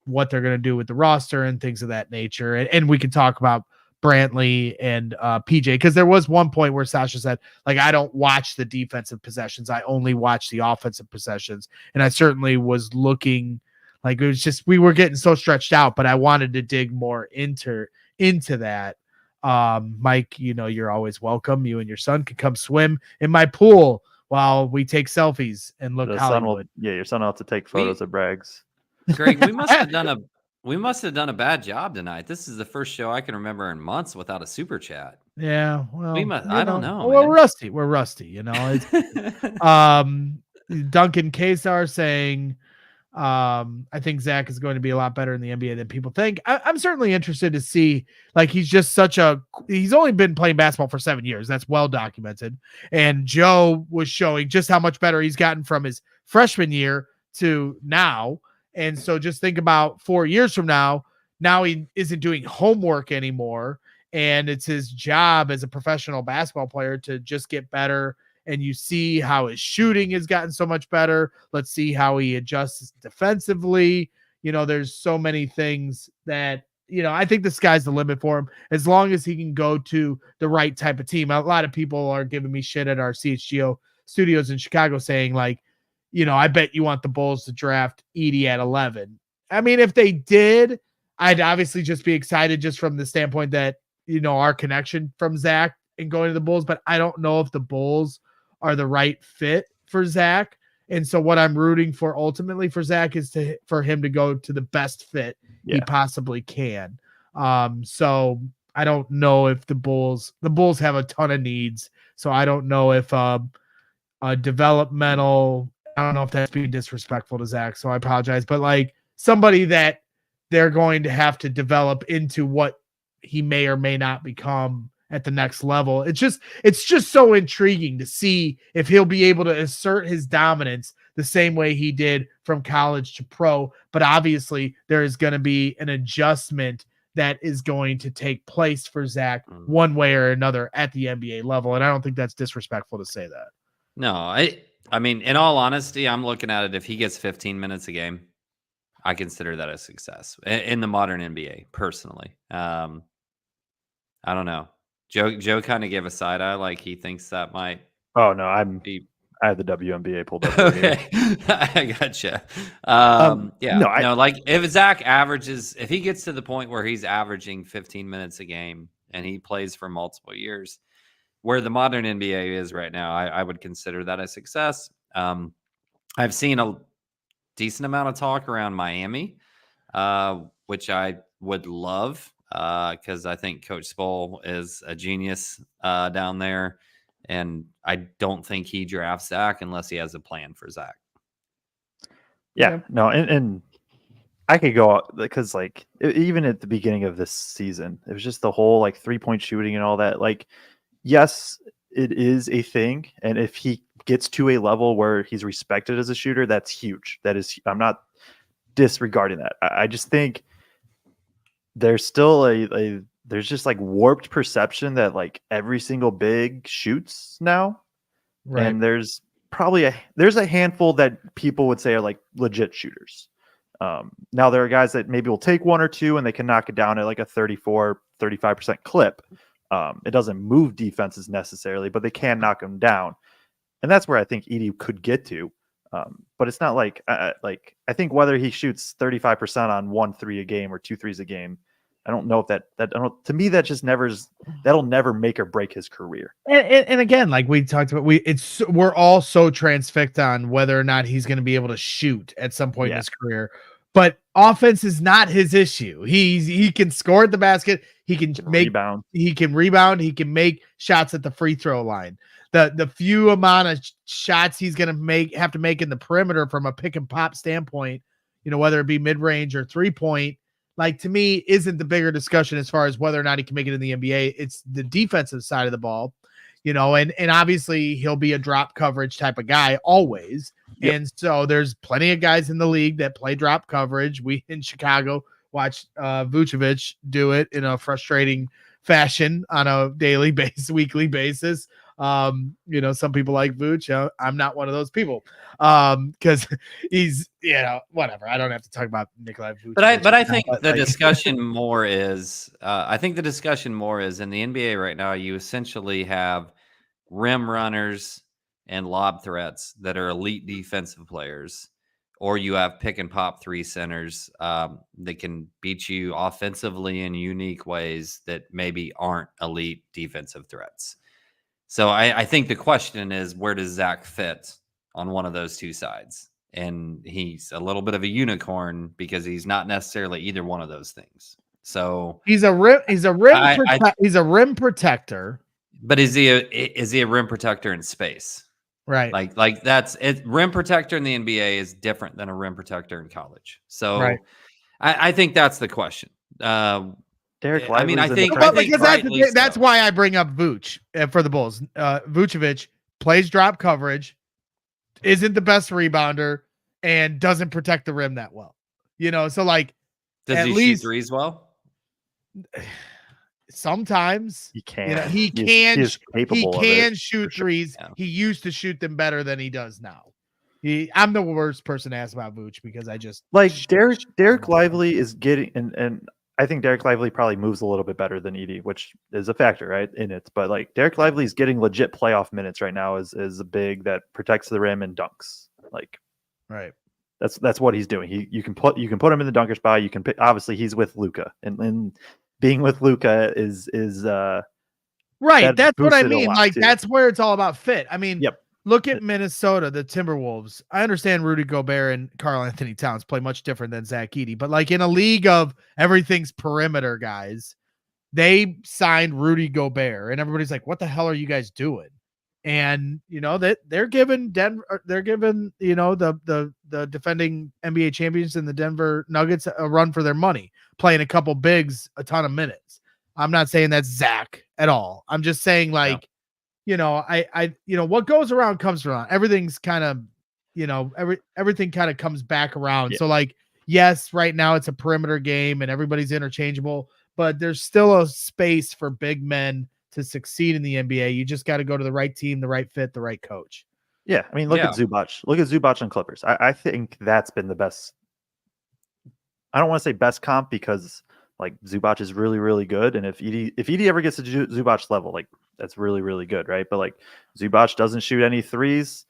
what they're going to do with the roster and things of that nature. And we can talk about Brantley and PJ, because there was one point where Sasha said, like, I don't watch the defensive possessions, I only watch the offensive possessions. And I certainly was looking like it was just, we were getting so stretched out, but I wanted to dig more into that. Mike, you're always welcome. You and your son can come swim in my pool while we take selfies and look Hollywood. Your son will have to take photos of Braggs. Greg, we must have done a bad job tonight. This is the first show I can remember in months without a super chat. Yeah, well, I don't know. Well, we're rusty. It's, Duncan Kesar saying, I think Zach is going to be a lot better in the NBA than people think. I'm certainly interested to see, like, he's only been playing basketball for 7 years. That's well documented. And Joe was showing just how much better he's gotten from his freshman year to now. And so just think about 4 years from now he isn't doing homework anymore. And it's his job as a professional basketball player to just get better. And you see how his shooting has gotten so much better. Let's see how he adjusts defensively. There's so many things that, I think the sky's the limit for him as long as he can go to the right type of team. A lot of people are giving me shit at our CHGO studios in Chicago saying, like, I bet you want the Bulls to draft Edey at 11. I mean, if they did, I'd obviously just be excited just from the standpoint that, our connection from Zach and going to the Bulls, but I don't know if the Bulls are the right fit for Zach. And so what I'm rooting for ultimately for Zach is for him to go to the best fit he possibly can. So I don't know if the Bulls have a ton of needs. So I don't know if a developmental, I don't know if that's being disrespectful to Zach, so I apologize, but like somebody that they're going to have to develop into what he may or may not become at the next level. It's just so intriguing to see if he'll be able to assert his dominance the same way he did from college to pro. But obviously there is going to be an adjustment that is going to take place for Zach one way or another at the NBA level. And I don't think that's disrespectful to say that. No, I mean, in all honesty, I'm looking at it. If he gets 15 minutes a game, I consider that a success in the modern NBA personally. I don't know. Joe kind of gave a side eye, like he thinks that might. Oh no, I have the WNBA pulled up. Okay, I gotcha. Like if he gets to the point where he's averaging 15 minutes a game and he plays for multiple years, where the modern NBA is right now, I would consider that a success. I've seen a decent amount of talk around Miami, which I would love. Because I think Coach Sproul is a genius down there, and I don't think he drafts Zach unless he has a plan for Zach. Yeah, no, and I could go because like even at the beginning of this season, it was just the whole like 3-point shooting and all that. Like, yes, it is a thing, and if he gets to a level where he's respected as a shooter, that's huge. That is, I'm not disregarding that. I just think there's still there's just like warped perception that like every single big shoots now. Right. And there's probably there's a handful that people would say are like legit shooters. Now there are guys that maybe will take one or two and they can knock it down at like a 34-35% clip. It doesn't move defenses necessarily, but they can knock them down. And that's where I think Edey could get to. But it's not like I think whether he shoots 35% on 1 3 a game or 2 3s a game, I don't know if to me that just that'll never make or break his career. And again, like we talked about, we're all so transfixed on whether or not he's going to be able to shoot at some point in his career. But offense is not his issue. He can score at the basket. He can rebound. He can rebound. He can make shots at the free throw line. The few amount of shots he's going to have to make in the perimeter from a pick and pop standpoint, whether it be mid range or 3-point, like to me isn't the bigger discussion as far as whether or not he can make it in the NBA. It's the defensive side of the ball, and obviously he'll be a drop coverage type of guy always. Yep. And so there's plenty of guys in the league that play drop coverage. We in Chicago watched Vucevic do it in a frustrating fashion on a daily basis, weekly basis. Some people like Vooch. I'm not one of those people. Because he's, whatever. I don't have to talk about Nikolai Vooch. But I think the discussion more is in the NBA right now, you essentially have rim runners and lob threats that are elite defensive players, or you have pick and pop 3 centers that can beat you offensively in unique ways that maybe aren't elite defensive threats. So I think the question is, where does Zach fit on one of those two sides? And he's a little bit of a unicorn because he's not necessarily either one of those things. So he's a rim protector. But is he a rim protector in space? Right. Like that's it. Rim protector in the NBA is different than a rim protector in college. So right. I think that's the question. Derek Lively's I think that's why I bring up Vooch for the Bulls. Vucevic plays drop coverage, isn't the best rebounder, and doesn't protect the rim that well. So like, does he shoot threes well? Sometimes he can. He can shoot sure. threes. Yeah. He used to shoot them better than he does now. I'm the worst person to ask about Vooch because I just like Derek Lively is getting and I think Derek Lively probably moves a little bit better than Edey, which is a factor, right, in it. But like Derek Lively is getting legit playoff minutes right now as a big that protects the rim and dunks. Like, right. That's what he's doing. You can put him in the dunker spot. You can pick, obviously he's with Luka, and being with Luka is right. That's what I mean. Like too. That's where it's all about fit. I mean, yep. Look at Minnesota, the Timberwolves. I understand Rudy Gobert and Karl Anthony Towns play much different than Zach Edey, but like in a league of everything's perimeter guys, they signed Rudy Gobert, and everybody's like, "What the hell are you guys doing?" And that they're giving Denver, the defending NBA champions and the Denver Nuggets a run for their money, playing a couple bigs a ton of minutes. I'm not saying that's Zach at all. I'm just saying like. What goes around comes around. Everything's kind of, everything kind of comes back around. Yeah. So like, yes, right now it's a perimeter game and everybody's interchangeable, but there's still a space for big men to succeed in the NBA. You just got to go to the right team, the right fit, the right coach. Yeah. I mean, look at Zubac. Look at Zubac and Clippers. I think that's been the best. I don't want to say best comp because like Zubac is really, really good. And if Edey ever gets to Zubac's level, like that's really, really good, right? But like Zubac doesn't shoot any threes.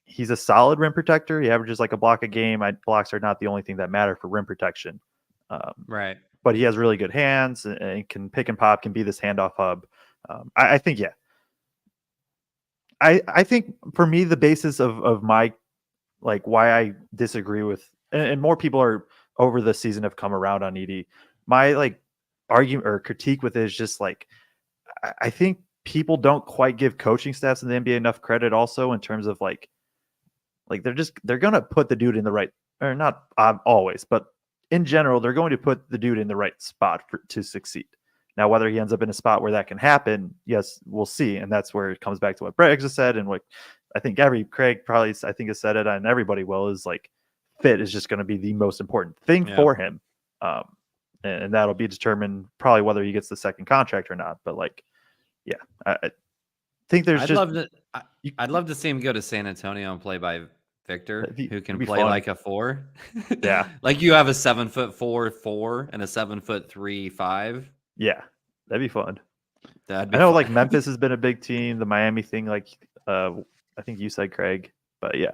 He's a solid rim protector. He averages like a block a game. Blocks are not the only thing that matter for rim protection. Right. But he has really good hands and can pick and pop, can be this handoff hub. I think, yeah. I think for me, the basis of my, like why I disagree with, and more people are over the season have come around on Edey. My like argument or critique with it is just like, I think people don't quite give coaching staffs in the NBA enough credit also in terms of like they're going to put the dude in the right, or not always, but in general, they're going to put the dude in the right spot to succeed. Now, whether he ends up in a spot where that can happen, yes, we'll see. And that's where it comes back to what Braggs has said. And what I think Kraig probably, I think has said it, and everybody will, is like fit is just going to be the most important thing for him. And that'll be determined probably whether he gets the second contract or not. But like, yeah, I think there's I'd love to see him go to San Antonio and play by Victor, who can play fun. like a 4. Yeah. Like you have a 7'4" and a 7'3" 5. Yeah. That'd be fun. I know fun. Like Memphis has been a big team, the Miami thing, like I think you said Kraig, but yeah,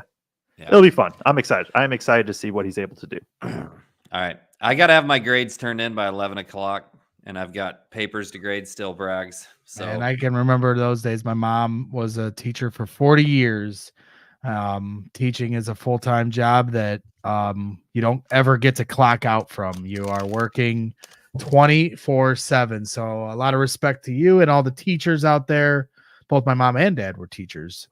it'll be fun. I'm excited. I'm excited to see what he's able to do. All right. I got to have my grades turned in by 11 o'clock and I've got papers to grade still, Braggs. So, and I can remember those days. My mom was a teacher for 40 years. Teaching is a full-time job that you don't ever get to clock out from. You are working 24/7. So a lot of respect to you and all the teachers out there. Both my mom and dad were teachers.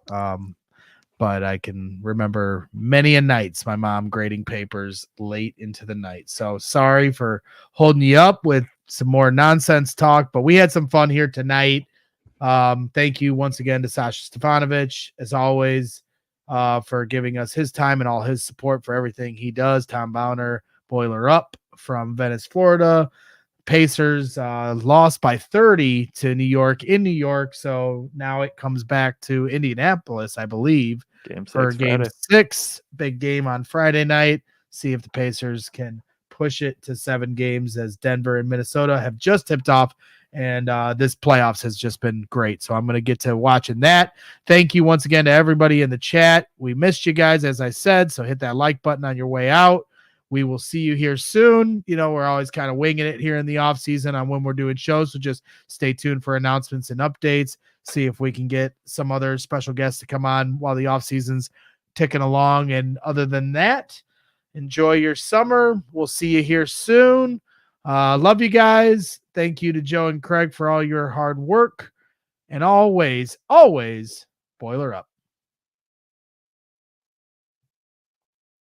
But I can remember many a nights my mom grading papers late into the night. So sorry for holding you up with some more nonsense talk, but we had some fun here tonight. Thank you once again to Sasha Stefanovic, as always, for giving us his time and all his support for everything he does. Tom Bowner, Boiler Up from Venice, Florida. Pacers lost by 30 to New York in New York. So now it comes back to Indianapolis, I believe, for game 6. Big game on Friday night. See if the Pacers can push it to 7 games, as Denver and Minnesota have just tipped off. And this playoffs has just been great. So I'm going to get to watching that. Thank you once again to everybody in the chat. We missed you guys, as I said. So hit that like button on your way out. We will see you here soon. We're always kind of winging it here in the off season on when we're doing shows. So just stay tuned for announcements and updates. See if we can get some other special guests to come on while the off season's ticking along. And other than that, enjoy your summer. We'll see you here soon. Love you guys. Thank you to Joe and Kraig for all your hard work. And always, always boiler up.